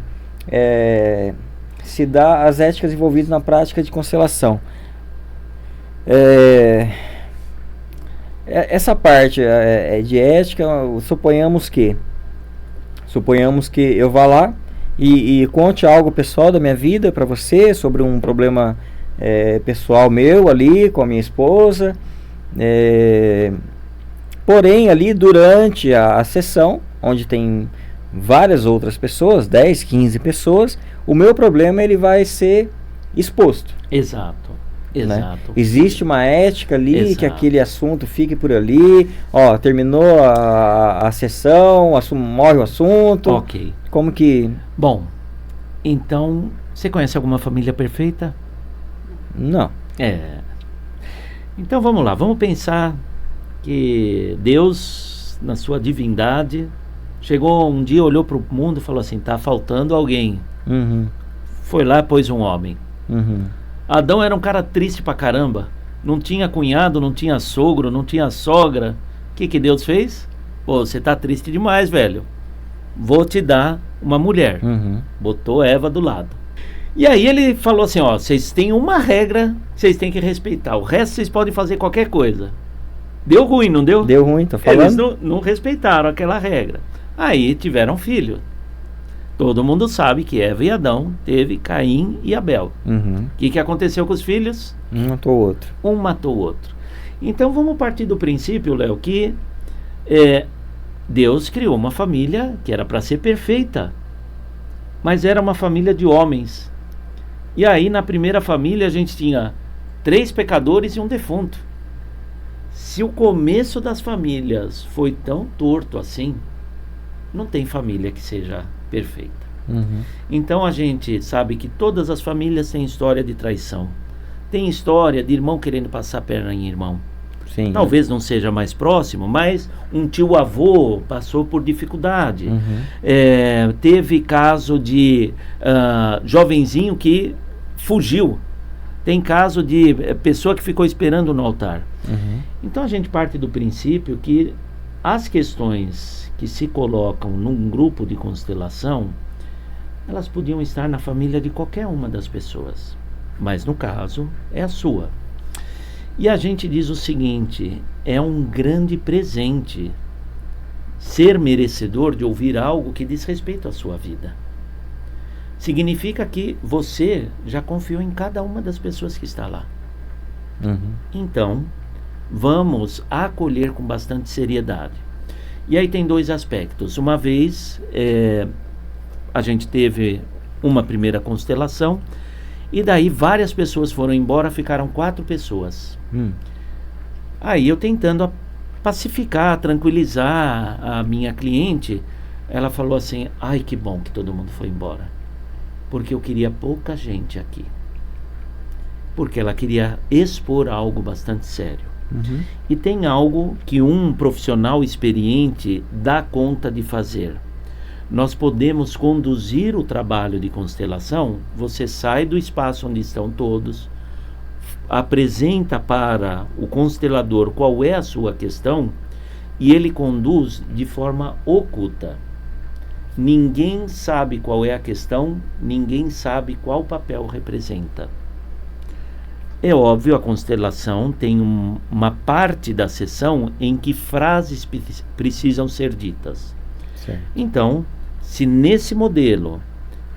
se dá as éticas envolvidas na prática de constelação. Essa parte de ética, suponhamos que eu vá lá e conte algo pessoal da minha vida para você, sobre um problema pessoal meu ali com a minha esposa, porém ali durante a sessão, onde tem várias outras pessoas, 10, 15 pessoas, o meu problema ele vai ser exposto. Exato. Né? Existe uma ética ali, que aquele assunto fique por ali. Terminou a sessão, morre o assunto. Ok. Como que... Bom, então, você conhece alguma família perfeita? Não. Então vamos lá, vamos pensar que Deus na sua divindade, chegou um dia, olhou para o mundo e falou assim, tá faltando alguém. Foi lá e pôs um homem. Adão era um cara triste pra caramba, não tinha cunhado, não tinha sogro, não tinha sogra. O que Deus fez? Pô, você tá triste demais, velho, vou te dar uma mulher. Botou Eva do lado. E aí ele falou assim, ó, vocês têm uma regra, vocês têm que respeitar, o resto vocês podem fazer qualquer coisa. Deu ruim, não deu? Deu ruim, tô falando. Eles não respeitaram aquela regra. Aí tiveram filho. Todo mundo sabe que Eva e Adão teve Caim e Abel. O que aconteceu com os filhos? Um matou o outro. Um matou o outro. Então vamos partir do princípio, Léo, que Deus criou uma família que era para ser perfeita, mas era uma família de homens. E aí na primeira família a gente tinha 3 pecadores e um defunto. Se o começo das famílias foi tão torto assim, não tem família que seja perfeita. Então a gente sabe que todas as famílias têm história de traição. Tem história de irmão querendo passar a perna em irmão. Sim. Talvez não seja mais próximo, mas um tio-avô passou por dificuldade. Teve caso de jovenzinho que fugiu. Tem caso de pessoa que ficou esperando no altar. Então a gente parte do princípio que as questões que se colocam num grupo de constelação, elas podiam estar na família de qualquer uma das pessoas, mas no caso é a sua. E a gente diz o seguinte, é um grande presente ser merecedor de ouvir algo que diz respeito à sua vida. Significa que você já confiou em cada uma das pessoas que está lá. Então, vamos acolher com bastante seriedade. E aí tem 2 aspectos. Uma vez, a gente teve uma primeira constelação, e daí várias pessoas foram embora, ficaram 4 pessoas. Aí eu tentando pacificar, tranquilizar a minha cliente, ela falou assim, ai que bom que todo mundo foi embora, porque eu queria pouca gente aqui. Porque ela queria expor algo bastante sério. E tem algo que um profissional experiente dá conta de fazer. Nós podemos conduzir o trabalho de constelação. Você sai do espaço onde estão todos, apresenta para o constelador qual é a sua questão e ele conduz de forma oculta. Ninguém sabe qual é a questão, ninguém sabe qual papel representa. É óbvio, a constelação tem uma parte da sessão em que frases precisam ser ditas. Certo. Então, se nesse modelo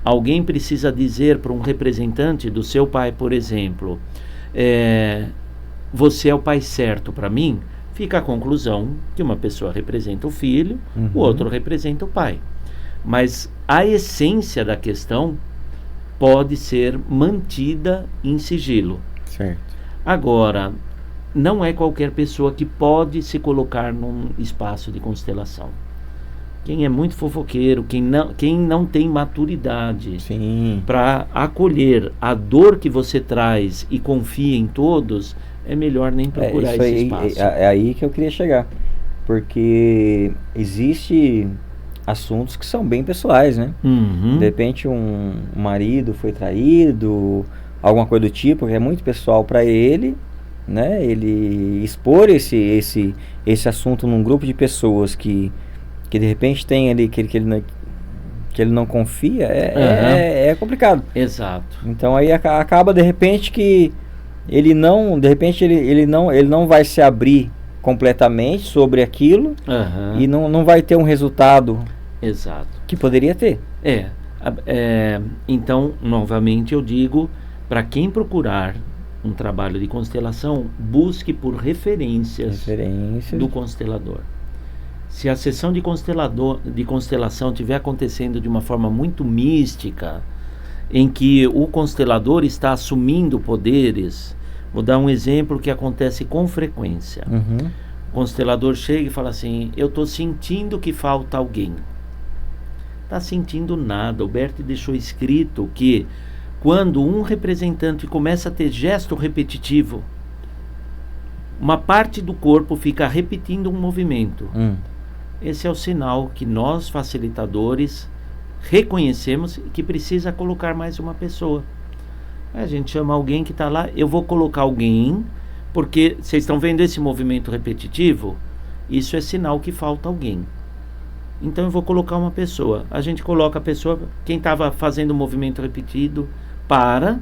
alguém precisa dizer para um representante do seu pai, por exemplo, você é o pai certo para mim, fica a conclusão que uma pessoa representa o filho, o outro representa o pai. Mas a essência da questão pode ser mantida em sigilo. Certo. Agora, não é qualquer pessoa que pode se colocar num espaço de constelação. Quem é muito fofoqueiro, quem não tem maturidade para acolher a dor que você traz e confia em todos, é melhor nem procurar esse espaço. É aí que eu queria chegar. Porque existe assuntos que são bem pessoais, né? De repente um marido foi traído, alguma coisa do tipo, que é muito pessoal para ele, né? Ele expor esse assunto num grupo de pessoas que de repente tem ali que ele não confia, é complicado. Exato. Então aí acaba de repente que ele não vai se abrir completamente sobre aquilo e não vai ter um resultado que poderia ter. Então, novamente eu digo, para quem procurar um trabalho de constelação, busque por referências do constelador. Se a sessão de constelação estiver acontecendo de uma forma muito mística, em que o constelador está assumindo poderes, vou dar um exemplo que acontece com frequência. O constelador chega e fala assim, eu estou sentindo que falta alguém. Está sentindo nada. O Bert deixou escrito que quando um representante começa a ter gesto repetitivo, uma parte do corpo fica repetindo um movimento. esse é o sinal que nós, facilitadores, reconhecemos que precisa colocar mais uma pessoa. A gente chama alguém que está lá, eu vou colocar alguém, porque vocês estão vendo esse movimento repetitivo? Isso é sinal que falta alguém. Então eu vou colocar uma pessoa. A gente coloca a pessoa, quem estava fazendo o movimento repetido, para,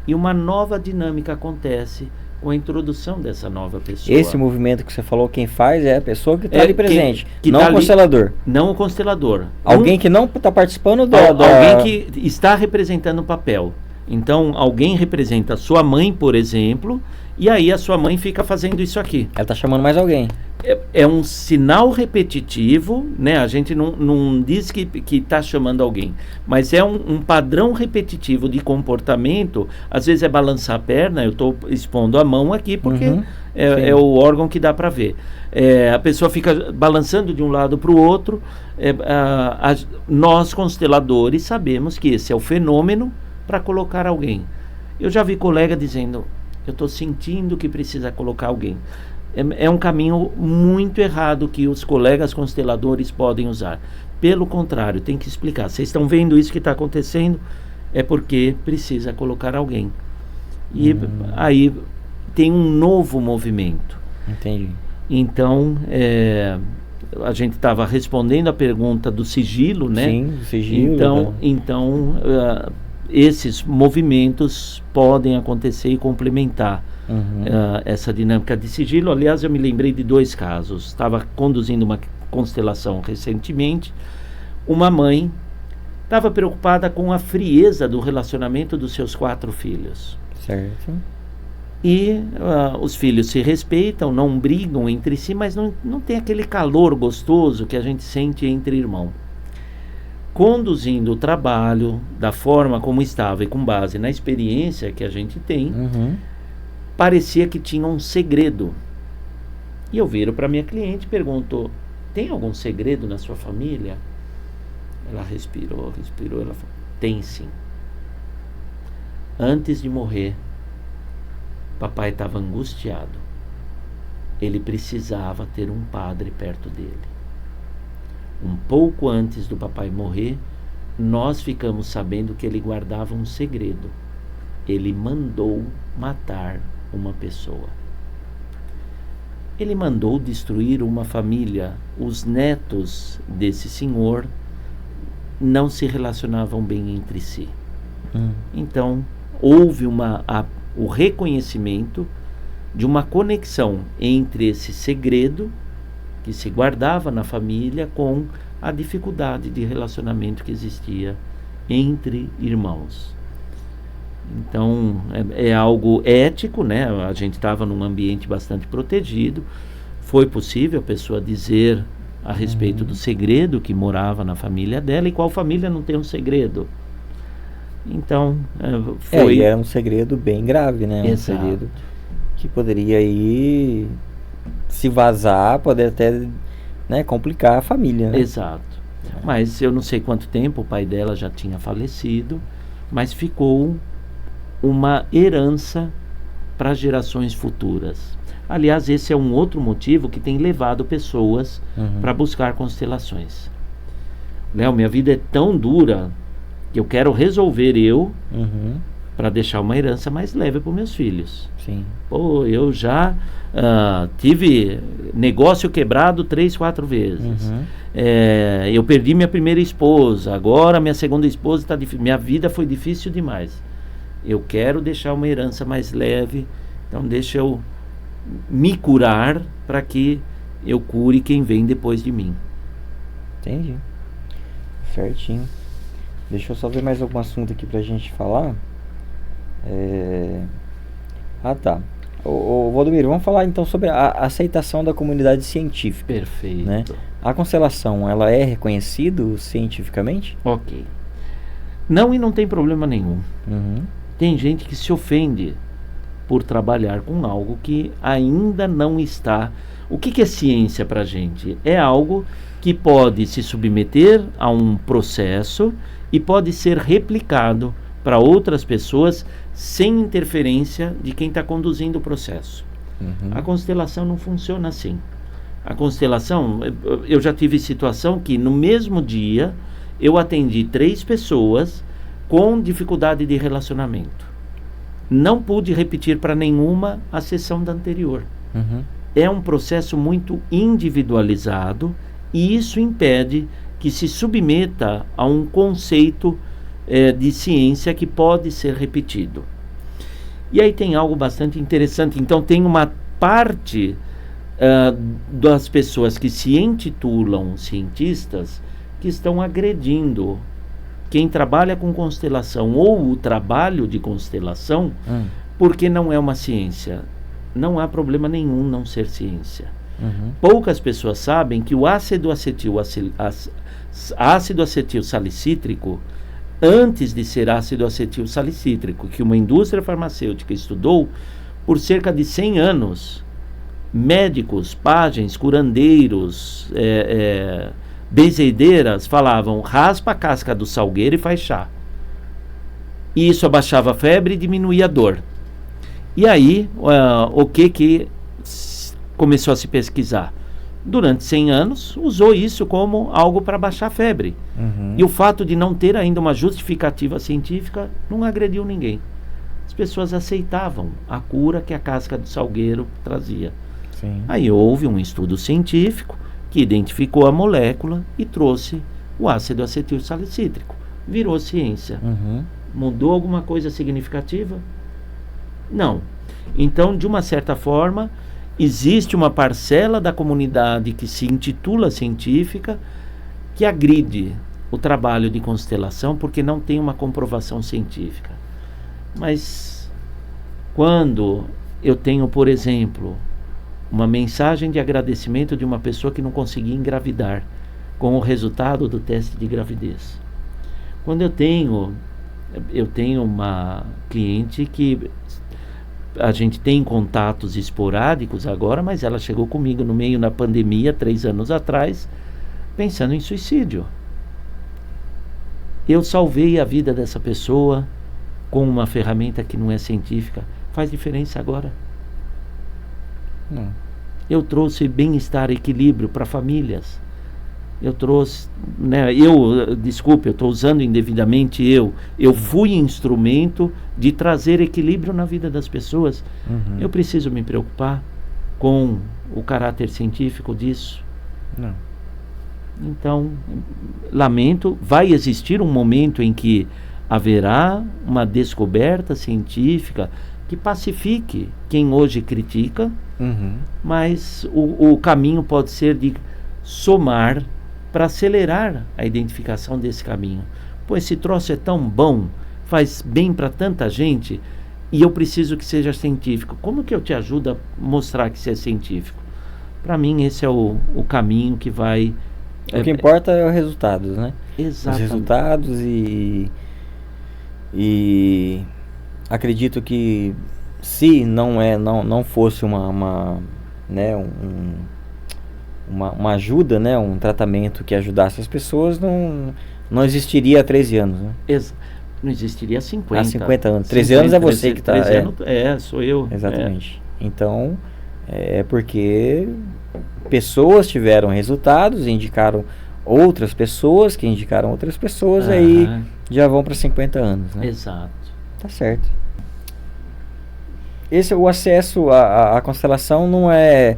e uma nova dinâmica acontece com a introdução dessa nova pessoa. Esse movimento que você falou, quem faz é a pessoa que está ali presente, que não tá o constelador. Não o constelador. Alguém que não está participando alguém que está representando o papel. Então, alguém representa a sua mãe, por exemplo, e aí a sua mãe fica fazendo isso aqui. Ela está chamando mais alguém. É um sinal repetitivo, né? A gente não diz que está chamando alguém, mas é um padrão repetitivo de comportamento. Às vezes é balançar a perna, eu estou expondo a mão aqui porque é o órgão que dá para ver. A pessoa fica balançando de um lado para o outro. Nós, consteladores, sabemos que esse é o fenômeno para colocar alguém. Eu já vi colega dizendo, eu estou sentindo que precisa colocar alguém. É um caminho muito errado que os colegas consteladores podem usar. Pelo contrário, tem que explicar. Vocês estão vendo isso que está acontecendo? É porque precisa colocar alguém. E aí tem um novo movimento. Entendi. Então, a gente estava respondendo a pergunta do sigilo, né? Sim, do sigilo. Então esses movimentos podem acontecer e complementar essa dinâmica de sigilo. Aliás, eu me lembrei de 2 casos. Estava conduzindo uma constelação recentemente. Uma mãe estava preocupada com a frieza do relacionamento dos seus 4 filhos. Certo. E os filhos se respeitam, não brigam entre si, mas não tem aquele calor gostoso que a gente sente entre irmãos. Conduzindo o trabalho da forma como estava e com base na experiência que a gente tem, parecia que tinha um segredo. E eu viro para minha cliente e pergunto, tem algum segredo na sua família? Ela respirou, ela falou, tem sim. Antes de morrer, papai estava angustiado. Ele precisava ter um padre perto dele. Um pouco antes do papai morrer, nós ficamos sabendo que ele guardava um segredo. Ele mandou matar uma pessoa. Ele mandou destruir uma família. Os netos desse senhor não se relacionavam bem entre si. Então, houve o reconhecimento de uma conexão entre esse segredo que se guardava na família com a dificuldade de relacionamento que existia entre irmãos. Então, é algo ético, né? A gente estava num ambiente bastante protegido. Foi possível a pessoa dizer a respeito do segredo que morava na família dela, e qual família não tem um segredo? Então, e era um segredo bem grave, né? Exato. Um segredo que poderia aí se vazar, poder até, né, complicar a família, né? Exato. Mas eu não sei quanto tempo o pai dela já tinha falecido, mas ficou uma herança para gerações futuras. Aliás, esse é um outro motivo que tem levado pessoas para buscar constelações. Léo, minha vida é tão dura que eu quero resolver para deixar uma herança mais leve para os meus filhos. Sim. Pô, eu já tive negócio quebrado 3, 4 vezes. Eu perdi minha primeira esposa, agora minha segunda esposa está difícil. Minha vida foi difícil demais. Eu quero deixar uma herança mais leve, então deixa eu me curar para que eu cure quem vem depois de mim. Entendi. Certinho. Deixa eu só ver mais algum assunto aqui pra gente falar. Tá. Ô Valdomiro, vamos falar então sobre a aceitação da comunidade científica. Perfeito. Né? A constelação, ela é reconhecida cientificamente? Ok. Não, e não tem problema nenhum. Tem gente que se ofende por trabalhar com algo que ainda não está. O que é ciência para a gente? É algo que pode se submeter a um processo e pode ser replicado para outras pessoas sem interferência de quem está conduzindo o processo. A constelação não funciona assim. A constelação, eu já tive situação que no mesmo dia eu atendi 3 pessoas com dificuldade de relacionamento. Não pude repetir para nenhuma a sessão da anterior. Uhum. É um processo muito individualizado e isso impede que se submeta a um conceito de ciência que pode ser repetido. E aí tem algo bastante interessante. Então tem uma parte das pessoas que se intitulam cientistas que estão agredindo quem trabalha com constelação ou o trabalho de constelação, porque não é uma ciência. Não há problema nenhum não ser ciência. Uhum. Poucas pessoas sabem que o ácido acetil salicítrico, antes de ser ácido acetil salicítrico, que uma indústria farmacêutica estudou por cerca de 100 anos, médicos, pajens, curandeiros, benzedeiras falavam: raspa a casca do salgueiro e faz chá. E isso abaixava a febre e diminuía a dor. E aí, o que começou a se pesquisar? Durante 100 anos, usou isso como algo para baixar a febre. Uhum. E o fato de não ter ainda uma justificativa científica não agrediu ninguém. As pessoas aceitavam a cura que a casca do salgueiro trazia. Sim. Aí houve um estudo científico que identificou a molécula e trouxe o ácido acetil salicítrico. Virou ciência. Uhum. Mudou alguma coisa significativa? Não. Então, de uma certa forma, existe uma parcela da comunidade que se intitula científica que agride o trabalho de constelação porque não tem uma comprovação científica. Mas quando eu tenho, por exemplo, uma mensagem de agradecimento de uma pessoa que não conseguia engravidar com o resultado do teste de gravidez. Quando eu tenho uma cliente que a gente tem contatos esporádicos agora, mas ela chegou comigo no meio da pandemia, 3 anos atrás, pensando em suicídio. Eu salvei a vida dessa pessoa com uma ferramenta que não é científica. Faz diferença agora? Não. Eu trouxe bem-estar, equilíbrio para famílias. Eu trouxe, desculpe, eu estou usando indevidamente eu fui instrumento de trazer equilíbrio na vida das pessoas. Uhum. Eu preciso me preocupar com o caráter científico disso? Não. Então, lamento, vai existir um momento em que haverá uma descoberta científica que pacifique quem hoje critica, Uhum. mas o caminho pode ser de somar para acelerar a identificação desse caminho. Pô, esse troço é tão bom, faz bem para tanta gente, e eu preciso que seja científico. Como que eu te ajudo a mostrar que você é científico? Para mim, esse é o caminho que vai... O que importa é os resultados, né? Exatamente. Os resultados e acredito que se não fosse uma ajuda, né, um tratamento que ajudasse as pessoas, não existiria há 13 anos, né? Não existiria há 50. Há 50 anos. 13 anos é você que está... sou eu. Exatamente. Então, é porque pessoas tiveram resultados, indicaram outras pessoas, que indicaram outras pessoas, aí já vão para 50 anos, né? Exato. Tá certo. O acesso à constelação não é...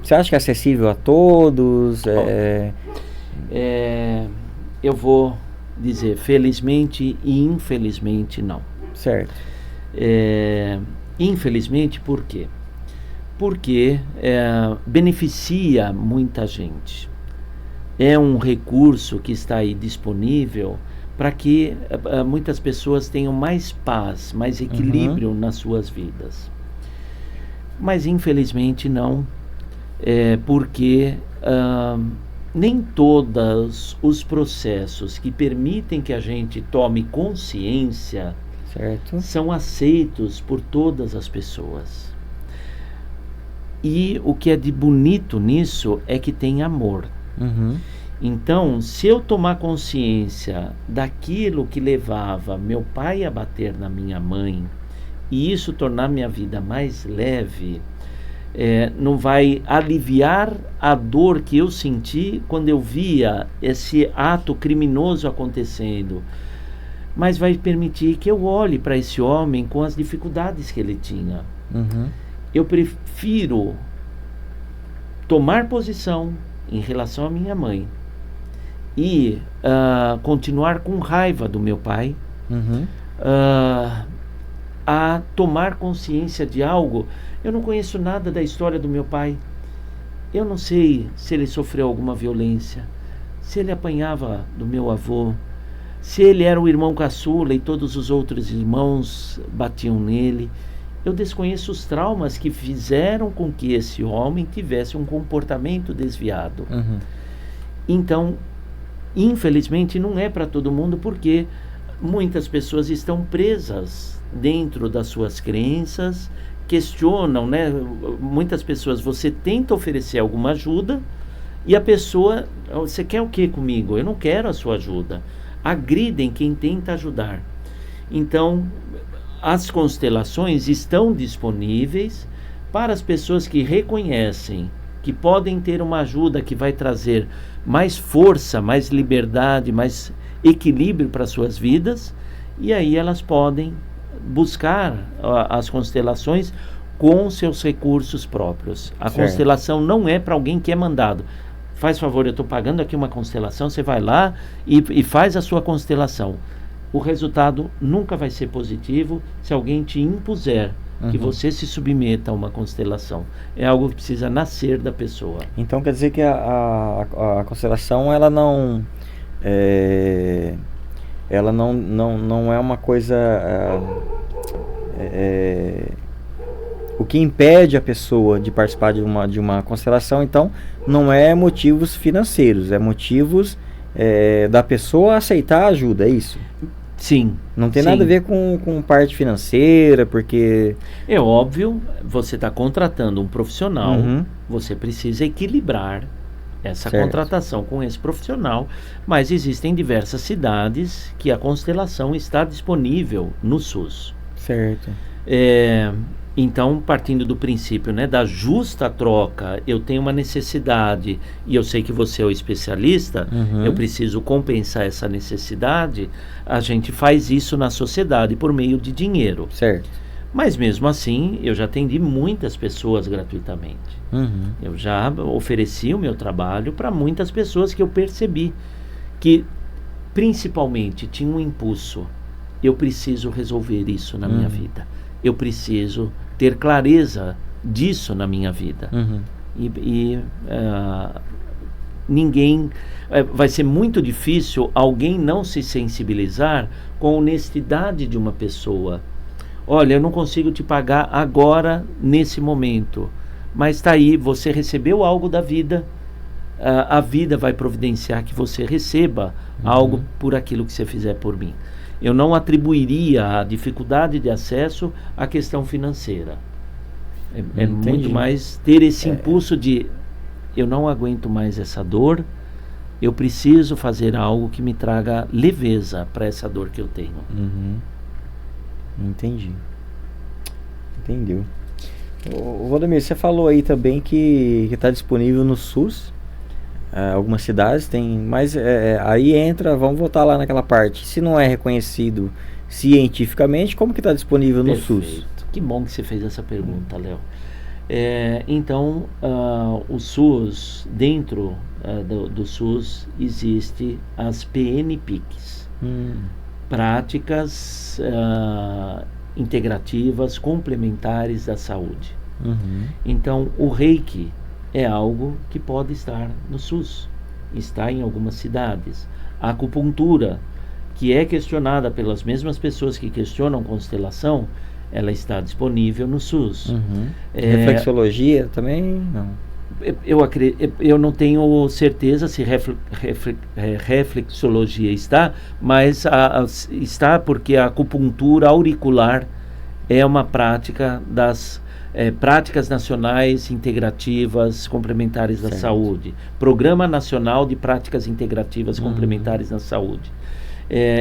Você acha que é acessível a todos? Eu vou dizer felizmente e infelizmente não. Certo. Infelizmente, por quê? Porque beneficia muita gente. É um recurso que está aí disponível para que muitas pessoas tenham mais paz, mais equilíbrio nas suas vidas. Mas infelizmente não, porque nem todos os processos que permitem que a gente tome consciência Certo. são aceitos por todas as pessoas. E o que é de bonito nisso é que tem amor. Uhum. Então, se eu tomar consciência daquilo que levava meu pai a bater na minha mãe, e isso tornar minha vida mais leve, não vai aliviar a dor que eu senti quando eu via esse ato criminoso acontecendo, mas vai permitir que eu olhe para esse homem com as dificuldades que ele tinha. Uhum. Eu prefiro tomar posição em relação à minha mãe e continuar com raiva do meu pai, Uhum. a tomar consciência de algo. Eu não conheço nada da história do meu pai. Eu não sei se ele sofreu alguma violência, se ele apanhava do meu avô, se ele era o irmão caçula e todos os outros irmãos batiam nele. Eu desconheço os traumas que fizeram com que esse homem tivesse um comportamento desviado. Uhum. Então, infelizmente, não é para todo mundo, porque muitas pessoas estão presas dentro das suas crenças, questionam, né? Muitas pessoas, você tenta oferecer alguma ajuda e a pessoa, você quer o que comigo? Eu não quero a sua ajuda. Agridem quem tenta ajudar. Então, as constelações estão disponíveis para as pessoas que reconhecem que podem ter uma ajuda que vai trazer mais força, mais liberdade, mais equilíbrio para suas vidas, e aí elas podem buscar as constelações com seus recursos próprios. A Certo. constelação não é para alguém que é mandado. Faz favor, eu estou pagando aqui uma constelação, você vai lá e faz a sua constelação. O resultado nunca vai ser positivo se alguém te impuser que você se submeta a uma constelação. É algo que precisa nascer da pessoa. Então quer dizer que a constelação ela não é uma coisa o que impede a pessoa de participar de uma constelação, então não é motivos financeiros, é motivos da pessoa aceitar a ajuda, é isso? Sim. Não tem sim. nada a ver com parte financeira, porque... É óbvio, você está contratando um profissional, Uhum. você precisa equilibrar essa Certo. contratação com esse profissional, mas existem diversas cidades que a constelação está disponível no SUS. Certo. Então, partindo do princípio, né, da justa troca, eu tenho uma necessidade e eu sei que você é o especialista, Uhum. eu preciso compensar essa necessidade, a gente faz isso na sociedade por meio de dinheiro. Certo. Mas mesmo assim, eu já atendi muitas pessoas gratuitamente. Uhum. Eu já ofereci o meu trabalho para muitas pessoas que eu percebi que, principalmente, tinha um impulso. Eu preciso resolver isso na minha vida. Eu preciso ter clareza disso na minha vida. Uhum. Ninguém... vai ser muito difícil alguém não se sensibilizar com a honestidade de uma pessoa. Olha, eu não consigo te pagar agora, nesse momento. Mas está aí, você recebeu algo da vida. A vida vai providenciar que você receba algo por aquilo que você fizer por mim. Eu não atribuiria a dificuldade de acesso à questão financeira. É muito mais ter esse impulso de eu não aguento mais essa dor, eu preciso fazer algo que me traga leveza para essa dor que eu tenho. Uhum. Entendi. Entendeu. Ô, Valdemir, você falou aí também que está disponível no SUS. Algumas cidades tem, mas aí entra, vamos voltar lá naquela parte. Se não é reconhecido cientificamente, como que está disponível no SUS? Que bom que você fez essa pergunta, Léo. Então, o SUS, dentro do SUS, existe as PNPICs, práticas integrativas complementares da saúde. Então, o Reiki é algo que pode estar no SUS, está em algumas cidades. A acupuntura, que é questionada pelas mesmas pessoas que questionam constelação, ela está disponível no SUS. Reflexologia também? Não. Eu não tenho certeza se reflexologia está, mas está porque a acupuntura auricular é uma prática das práticas nacionais integrativas complementares da saúde. Programa Nacional de Práticas Integrativas Complementares na Saúde.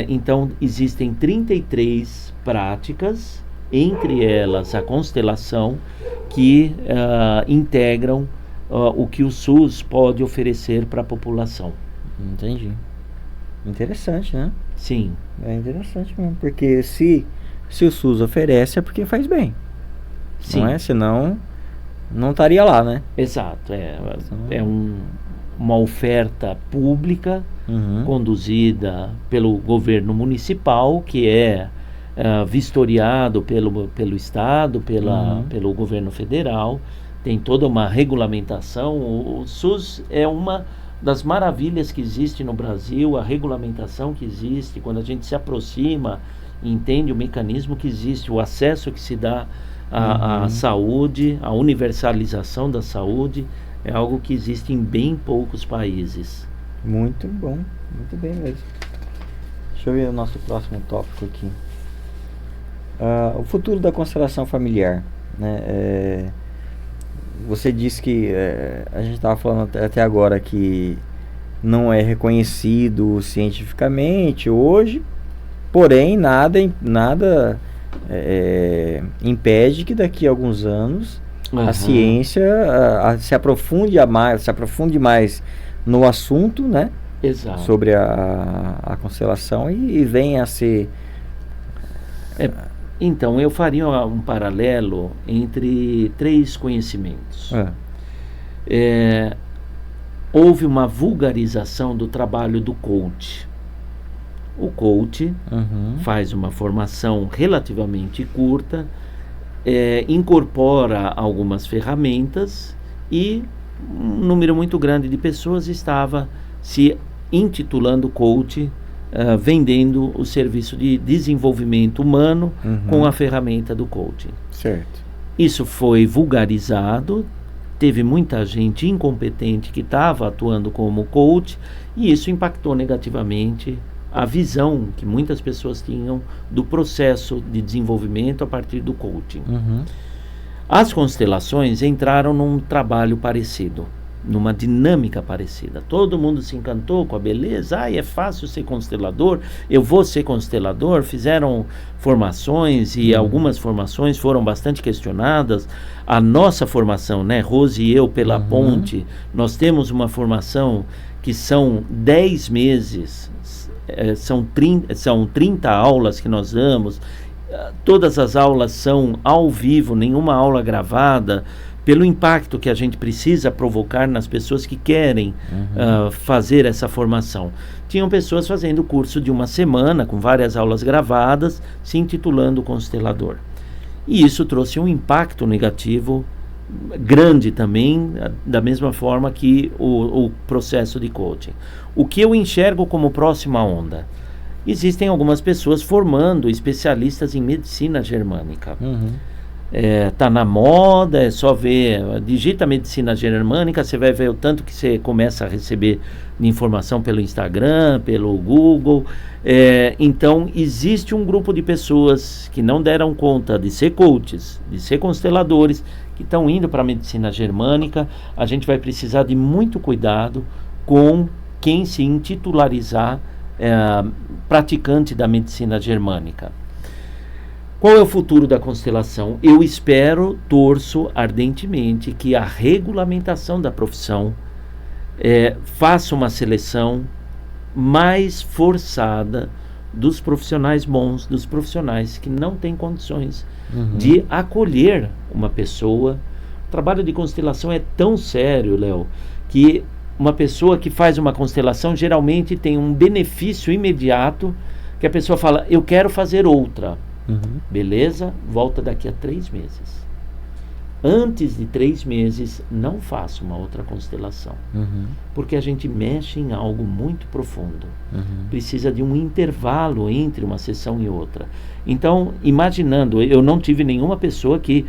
Então, existem 33 práticas, entre elas a constelação, que integram o que o SUS pode oferecer para a população. Entendi. Interessante, né? Sim. É interessante mesmo, porque se o SUS oferece é porque faz bem. Sim. Não é? Senão não estaria lá, né? Exato. É uma oferta pública conduzida pelo governo municipal, que é vistoriado pelo Estado, pelo governo federal. Tem toda uma regulamentação. O SUS é uma das maravilhas que existe no Brasil, a regulamentação que existe, quando a gente se aproxima e entende o mecanismo que existe, o acesso que se dá à saúde, a universalização da saúde, é algo que existe em bem poucos países. Muito bom, muito bem mesmo. Deixa eu ver o nosso próximo tópico aqui. O futuro da constelação familiar, né? Você disse que a gente estava falando até agora que não é reconhecido cientificamente hoje, porém nada impede que daqui a alguns anos a ciência se aprofunde mais no assunto, né? Exato. Sobre a constelação e venha a ser... Então, eu faria um paralelo entre 3 conhecimentos. Houve uma vulgarização do trabalho do coach. O coach faz uma formação relativamente curta, incorpora algumas ferramentas e um número muito grande de pessoas estava se intitulando coach, vendendo o serviço de desenvolvimento humano com a ferramenta do coaching. Certo. Isso foi vulgarizado, teve muita gente incompetente que estava atuando como coach e isso impactou negativamente a visão que muitas pessoas tinham do processo de desenvolvimento a partir do coaching. As constelações entraram num trabalho parecido, numa dinâmica parecida. Todo mundo se encantou com a beleza. É fácil ser constelador, eu vou ser constelador. Fizeram formações e algumas formações foram bastante questionadas. A nossa formação, né, Rose e eu pela Ponte, nós temos uma formação que são 10 meses, são 30 aulas que nós damos. Todas as aulas são ao vivo, nenhuma aula gravada, pelo impacto que a gente precisa provocar nas pessoas que querem fazer essa formação. Tinham pessoas fazendo o curso de uma semana, com várias aulas gravadas, se intitulando constelador. E isso trouxe um impacto negativo grande também, da mesma forma que o processo de coaching. O que eu enxergo como próxima onda? Existem algumas pessoas formando especialistas em medicina germânica. Tá na moda, é só ver, digita medicina germânica, você vai ver o tanto que você começa a receber de informação pelo Instagram, pelo Google. Então, existe um grupo de pessoas que não deram conta de ser coaches, de ser consteladores, que estão indo para a medicina germânica. A gente vai precisar de muito cuidado com quem se intitularizar praticante da medicina germânica. Qual é o futuro da constelação? Eu espero, torço ardentemente que a regulamentação da profissão faça uma seleção mais forçada dos profissionais bons, dos profissionais que não têm condições de acolher uma pessoa. O trabalho de constelação é tão sério, Léo, que uma pessoa que faz uma constelação geralmente tem um benefício imediato, que a pessoa fala, eu quero fazer outra. Beleza, volta daqui a 3 meses. Antes de 3 meses, não faça uma outra constelação. Porque a gente mexe em algo muito profundo. Precisa de um intervalo entre uma sessão e outra. Então, imaginando, eu não tive nenhuma pessoa que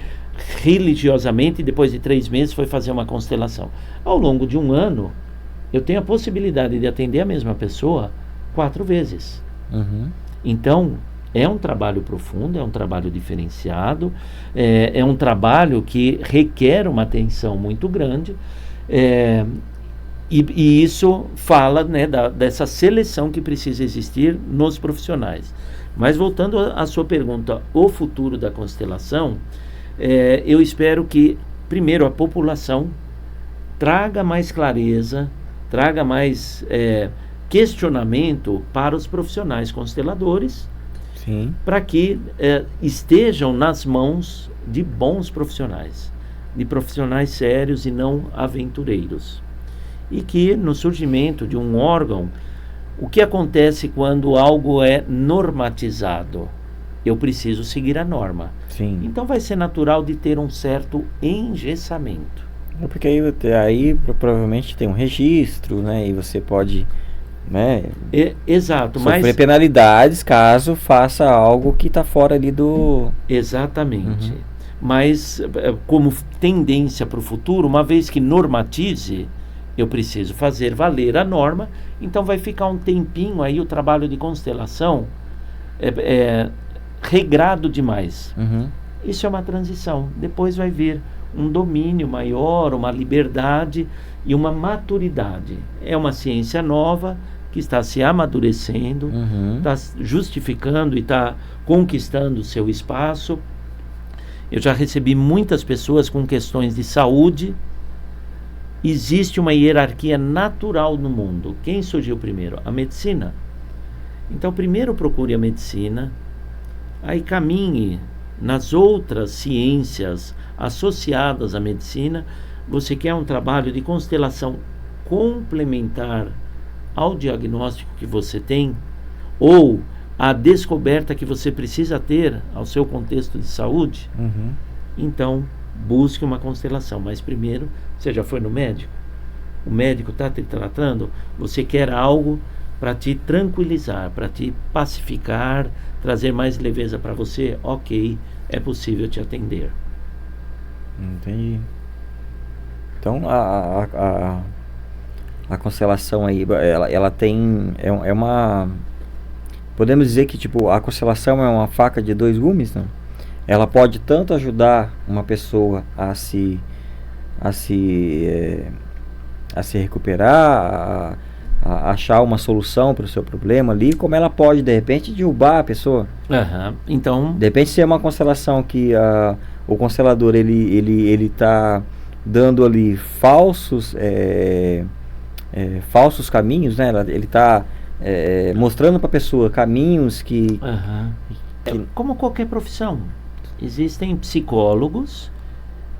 religiosamente, depois de 3 meses, foi fazer uma constelação. Ao longo de um ano, eu tenho a possibilidade de atender a mesma pessoa 4 vezes. Então, é um trabalho profundo, é um trabalho diferenciado, é um trabalho que requer uma atenção muito grande, e isso fala, né, dessa seleção que precisa existir nos profissionais. Mas voltando à sua pergunta, o futuro da constelação, eu espero que, primeiro, a população traga mais clareza, traga mais questionamento para os profissionais consteladores, para que estejam nas mãos de bons profissionais, de profissionais sérios e não aventureiros. E que no surgimento de um órgão, o que acontece quando algo é normatizado? Eu preciso seguir a norma. Sim. Então vai ser natural de ter um certo engessamento. Porque aí provavelmente tem um registro, né? E você pode, né, exato, sofrer penalidades caso faça algo que está fora ali do... Exatamente. Mas como tendência para o futuro, uma vez que normatize, eu preciso fazer valer a norma. Então vai ficar um tempinho aí o trabalho de constelação regrado demais. Isso é uma transição. Depois vai vir um domínio maior, uma liberdade e uma maturidade. É uma ciência nova que está se amadurecendo, está justificando e está conquistando o seu espaço. Eu já recebi muitas pessoas com questões de saúde. Existe uma hierarquia natural no mundo. Quem surgiu primeiro? A medicina. Então, primeiro procure a medicina, aí caminhe nas outras ciências associadas à medicina. Você quer um trabalho de constelação complementar ao diagnóstico que você tem, ou à descoberta que você precisa ter ao seu contexto de saúde? Então, busque uma constelação. Mas primeiro, você já foi no médico? O médico está te tratando? Você quer algo para te tranquilizar, para te pacificar, trazer mais leveza para você? Ok, é possível te atender. Entendi. Então, a constelação aí, ela tem... É uma... Podemos dizer que, tipo, a constelação é uma faca de dois gumes, não? Ela pode tanto ajudar uma pessoa a se recuperar, a achar uma solução para o seu problema ali, como ela pode, de repente, derrubar a pessoa. Então, de repente, se é uma constelação que o constelador ele está dando ali falsos caminhos, né? Ele está mostrando para a pessoa caminhos que... Como qualquer profissão, existem psicólogos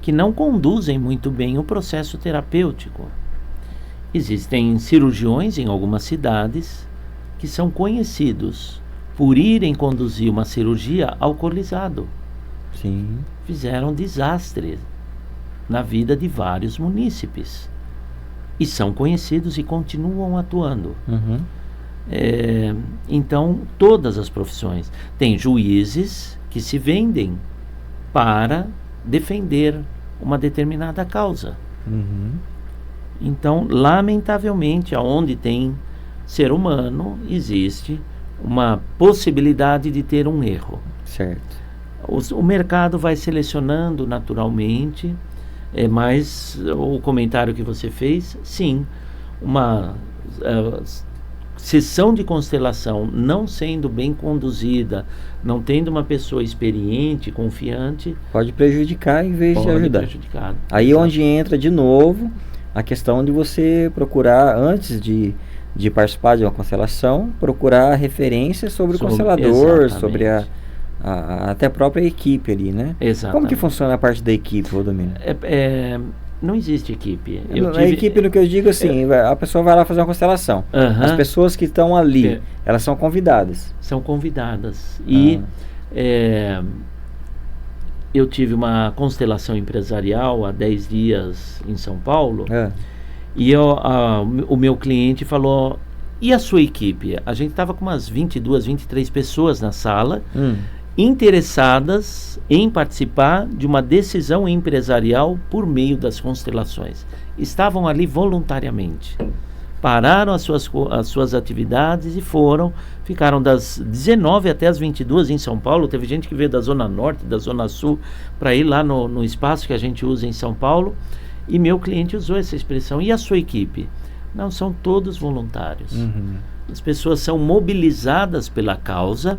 que não conduzem muito bem o processo terapêutico. Existem cirurgiões em algumas cidades que são conhecidos por irem conduzir uma cirurgia alcoolizado. Sim. Fizeram desastre na vida de vários munícipes. E são conhecidos e continuam atuando. Então, todas as profissões. Tem juízes que se vendem para defender uma determinada causa. Então, lamentavelmente, aonde tem ser humano, existe uma possibilidade de ter um erro. Certo. O mercado vai selecionando naturalmente, mas o comentário que você fez, sim, uma sessão de constelação não sendo bem conduzida, não tendo uma pessoa experiente, confiante, pode prejudicar em vez de ajudar. Aí Exato. Onde entra de novo a questão de você procurar, antes de participar de uma constelação, procurar referências sobre o constelador, sobre até a própria equipe ali, né? Exatamente. Como que funciona a parte da equipe, Domínio? Não existe equipe. A equipe, no que eu digo assim, a pessoa vai lá fazer uma constelação. As pessoas que estão ali, elas são convidadas. São convidadas. E eu tive uma constelação empresarial há 10 dias em São Paulo. E o meu cliente falou: e a sua equipe? A gente estava com umas 22, 23 pessoas na sala, interessadas em participar de uma decisão empresarial por meio das constelações. Estavam ali voluntariamente. Pararam as suas atividades e ficaram das 19 até as 22 em São Paulo. Teve gente que veio da Zona Norte, da Zona Sul, para ir lá no espaço que a gente usa em São Paulo. E meu cliente usou essa expressão: e a sua equipe? Não, são todos voluntários. As pessoas são mobilizadas pela causa.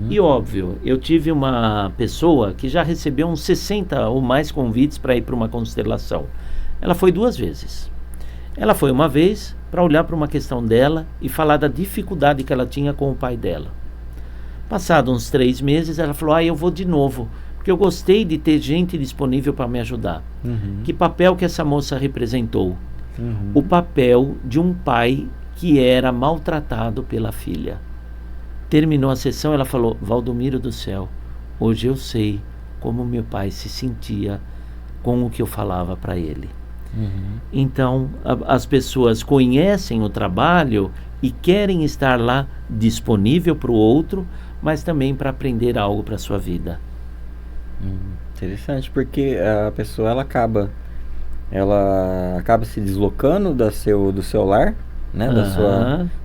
E óbvio, eu tive uma pessoa que já recebeu uns 60 ou mais convites para ir para uma constelação. Ela foi 2 vezes. Ela foi uma vez para olhar para uma questão dela e falar da dificuldade que ela tinha com o pai dela. Passados uns 3 meses, ela falou: eu vou de novo, porque eu gostei de ter gente disponível para me ajudar. Que papel que essa moça representou? O papel de um pai que era maltratado pela filha. Terminou a sessão, ela falou: Valdomiro do céu, hoje eu sei como meu pai se sentia com o que eu falava para ele. Então, as pessoas conhecem o trabalho e querem estar lá disponível para o outro, mas também para aprender algo para a sua vida. Interessante, porque a pessoa ela acaba se deslocando do seu lar, né,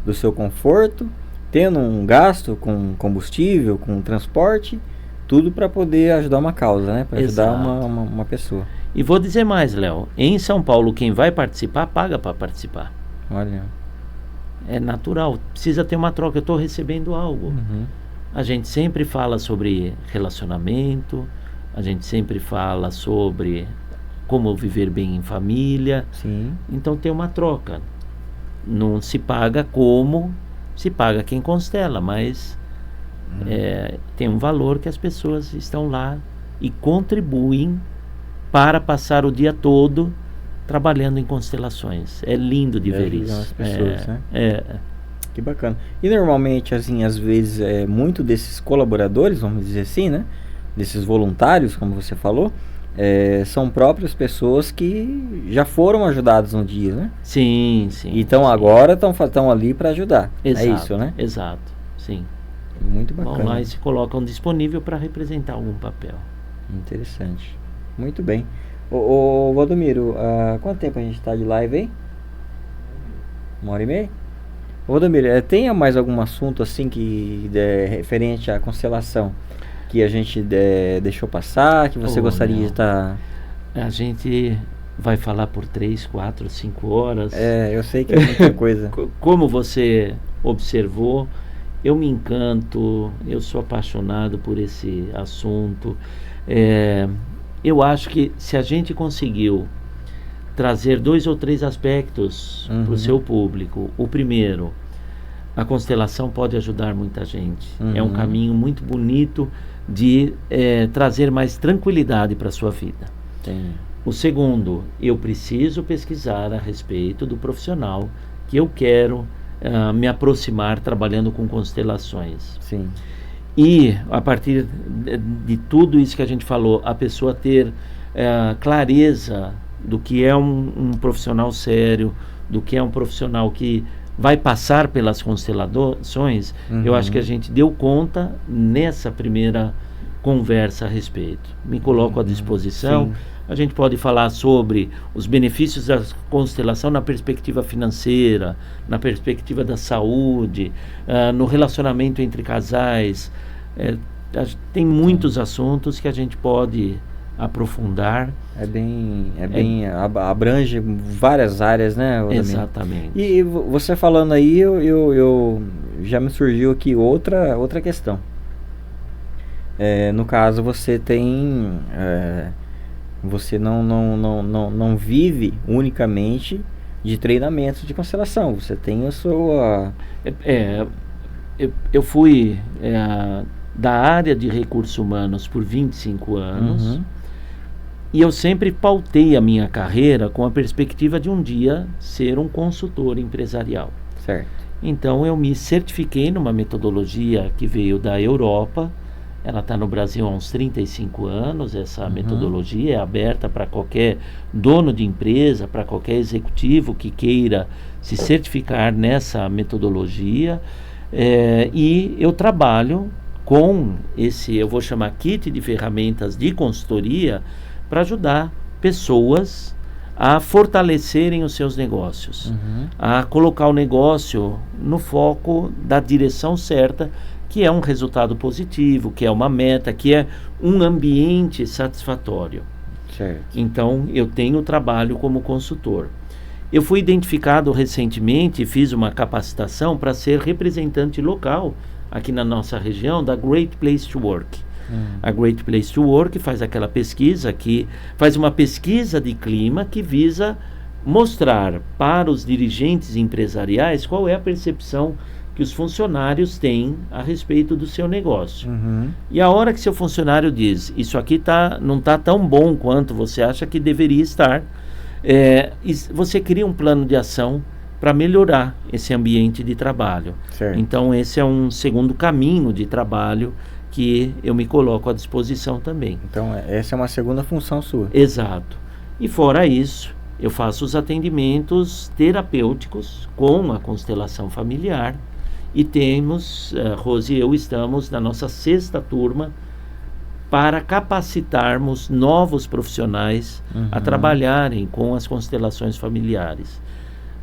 do seu conforto, tendo um gasto com combustível, com transporte, tudo para poder ajudar uma causa, né, para ajudar uma pessoa. E vou dizer mais, Léo, em São Paulo quem vai participar paga para participar. Olha. É natural, precisa ter uma troca, eu estou recebendo algo. A gente sempre fala sobre relacionamento, a gente sempre fala sobre como viver bem em família. Sim. Então tem uma troca. Não se paga como se paga quem constela, mas tem um valor que as pessoas estão lá e contribuem para passar o dia todo trabalhando em constelações. É lindo de ver isso. As pessoas, né? Que bacana. E normalmente, assim, às vezes, muito desses colaboradores, vamos dizer assim, né? Desses voluntários, como você falou, são próprias pessoas que já foram ajudadas um dia, né? Sim. Então agora estão ali para ajudar. Exato, é isso, né? Exato, sim. Muito bacana. Vão lá e se colocam disponível para representar algum papel. Interessante. Muito bem. Ô Valdomiro, quanto tempo a gente está de live aí? 1h30? Ô Valdomiro, tem mais algum assunto assim que referente à constelação que a gente deixou passar, que você gostaria de estar... A gente vai falar por 3, 4, 5 horas. Eu sei que é muita coisa. Como você observou, eu me encanto, eu sou apaixonado por esse assunto. Eu acho que se a gente conseguiu trazer 2 ou 3 aspectos para o seu público, o primeiro, a constelação pode ajudar muita gente. É um caminho muito bonito de trazer mais tranquilidade para a sua vida. Sim. O segundo, eu preciso pesquisar a respeito do profissional que eu quero me aproximar trabalhando com constelações. Sim. E a partir de tudo isso que a gente falou, a pessoa ter clareza do que é um profissional sério, do que é um profissional que vai passar pelas constelações, eu acho que a gente deu conta nessa primeira conversa a respeito. Me coloco à disposição. Sim. A gente pode falar sobre os benefícios da constelação na perspectiva financeira, na perspectiva da saúde, no relacionamento entre casais. Tem muitos assuntos que a gente pode aprofundar. Abrange várias áreas, né? Exatamente. E você falando aí, eu já me surgiu aqui outra questão. No caso, você tem... você não vive unicamente de treinamentos de constelação. Você tem a sua... Eu fui da área de recursos humanos por 25 anos. E eu sempre pautei a minha carreira com a perspectiva de um dia ser um consultor empresarial. Certo. Então eu me certifiquei numa metodologia que veio da Europa. Ela está no Brasil há uns 35 anos. Essa metodologia é aberta para qualquer dono de empresa, para qualquer executivo que queira se certificar nessa metodologia. E eu trabalho com esse, eu vou chamar kit de ferramentas de consultoria, para ajudar pessoas a fortalecerem os seus negócios, a colocar o negócio no foco da direção certa, que é um resultado positivo, que é uma meta, que é um ambiente satisfatório. Certo. Então, eu tenho trabalho como consultor. Eu fui identificado recentemente e fiz uma capacitação para ser representante local aqui na nossa região da Great Place to Work. A Great Place to Work faz aquela pesquisa faz uma pesquisa de clima que visa mostrar para os dirigentes empresariais qual é a percepção que os funcionários têm a respeito do seu negócio. E a hora que seu funcionário diz, isso aqui não está tão bom quanto você acha que deveria estar, você cria um plano de ação para melhorar esse ambiente de trabalho. Certo. Então esse é um segundo caminho de trabalho que eu me coloco à disposição também. Então essa é uma segunda função sua. Exato. E fora isso, eu faço os atendimentos terapêuticos com a constelação familiar e temos, Rose e eu estamos na nossa 6ª turma para capacitarmos novos profissionais a trabalharem com as constelações familiares.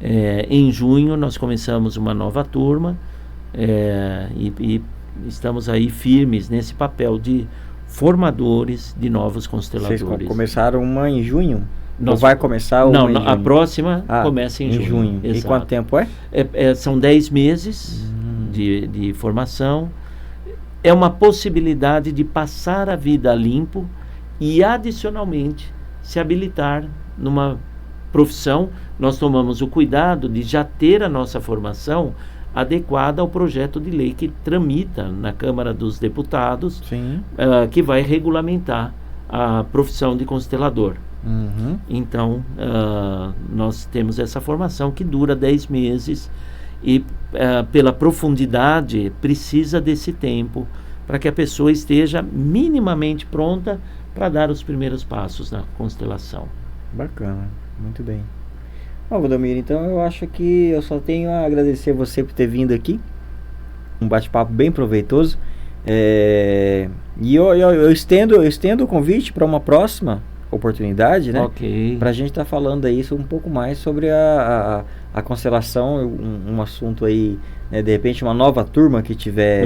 Em junho nós começamos uma nova turma e estamos aí firmes nesse papel de formadores de novos consteladores. Vocês começaram uma em junho? Ou vai começar uma em junho? A próxima começa em junho. E quanto tempo é? São 10 meses de formação. É uma possibilidade de passar a vida a limpo e, adicionalmente, se habilitar numa profissão. Nós tomamos o cuidado de já ter a nossa formação adequada ao projeto de lei que tramita na Câmara dos Deputados, que vai regulamentar a profissão de constelador. Então, nós temos essa formação que dura 10 meses e, pela profundidade, precisa desse tempo para que a pessoa esteja minimamente pronta para dar os primeiros passos na constelação. Bacana, muito bem. Bom, Valdomiro, então eu acho que eu só tenho a agradecer você por ter vindo aqui. Um bate-papo bem proveitoso. E eu estendo o convite para uma próxima oportunidade, né? Ok. Para a gente estar falando aí um pouco mais sobre a constelação, um assunto aí, né, de repente uma nova turma que tiver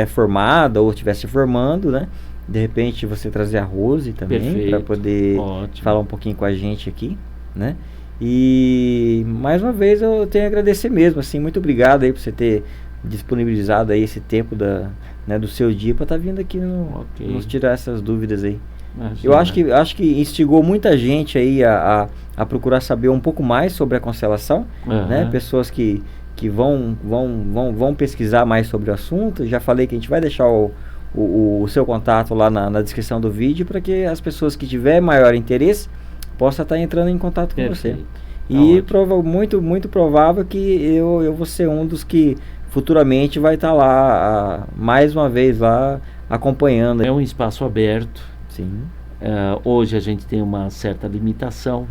formada ou estiver se formando, né? De repente você trazer a Rose também para poder falar um pouquinho com a gente aqui, né? E mais uma vez eu tenho a agradecer mesmo, assim, muito obrigado aí por você ter disponibilizado aí esse tempo do seu dia para estar vindo aqui nos tirar essas dúvidas aí. Eu acho que instigou muita gente aí a procurar saber um pouco mais sobre a constelação, né? Pessoas que vão pesquisar mais sobre o assunto. Já falei que a gente vai deixar o seu contato lá na descrição do vídeo para que as pessoas que tiverem maior interesse possam estar entrando em contato com você. E muito provável que eu vou ser um dos que futuramente vai estar lá, mais uma vez lá, acompanhando. É um espaço aberto. Sim. Hoje a gente tem uma certa limitação.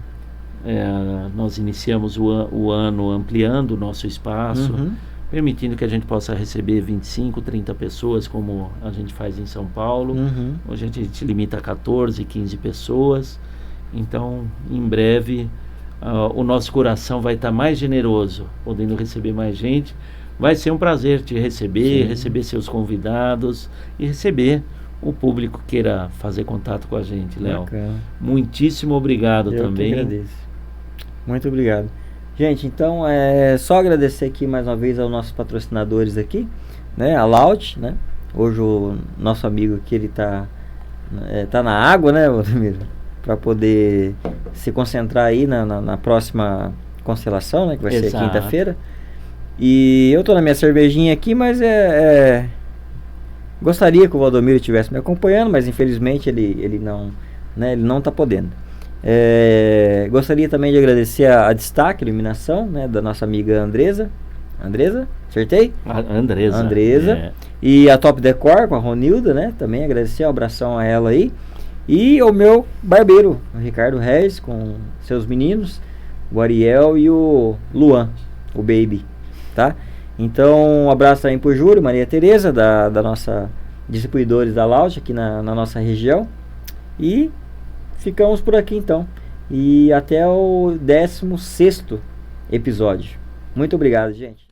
Nós iniciamos o ano ampliando o nosso espaço, permitindo que a gente possa receber 25, 30 pessoas, como a gente faz em São Paulo. Hoje a gente limita a 14, 15 pessoas. Então, em breve, o nosso coração vai estar mais generoso, podendo receber mais gente. Vai ser um prazer te receber, receber seus convidados e receber o público que queira fazer contato com a gente, Léo. Muitíssimo obrigado também. Eu que agradeço. Muito obrigado. Gente, então é só agradecer aqui mais uma vez aos nossos patrocinadores aqui, né? A Laut, né? Hoje o nosso amigo aqui, ele tá na água, né, Valdomiro? Para poder se concentrar aí na próxima constelação, né? Que vai ser quinta-feira. E eu tô na minha cervejinha aqui, mas gostaria que o Valdomiro estivesse me acompanhando, mas infelizmente ele não tá podendo. Gostaria também de agradecer a Destaque Iluminação, né, da nossa amiga Andresa. Acertei? Andresa. E a Top Decor com a Ronilda, né? Também agradecer, um abração a ela aí. E o meu barbeiro, o Ricardo Reis, com seus meninos, o Ariel e o Luan, o Baby, tá? Então, um abraço também pro Júlio, Maria Tereza, da nossa distribuidores da Laut aqui na nossa região. E ficamos por aqui então. E até o 16º episódio. Muito obrigado, gente.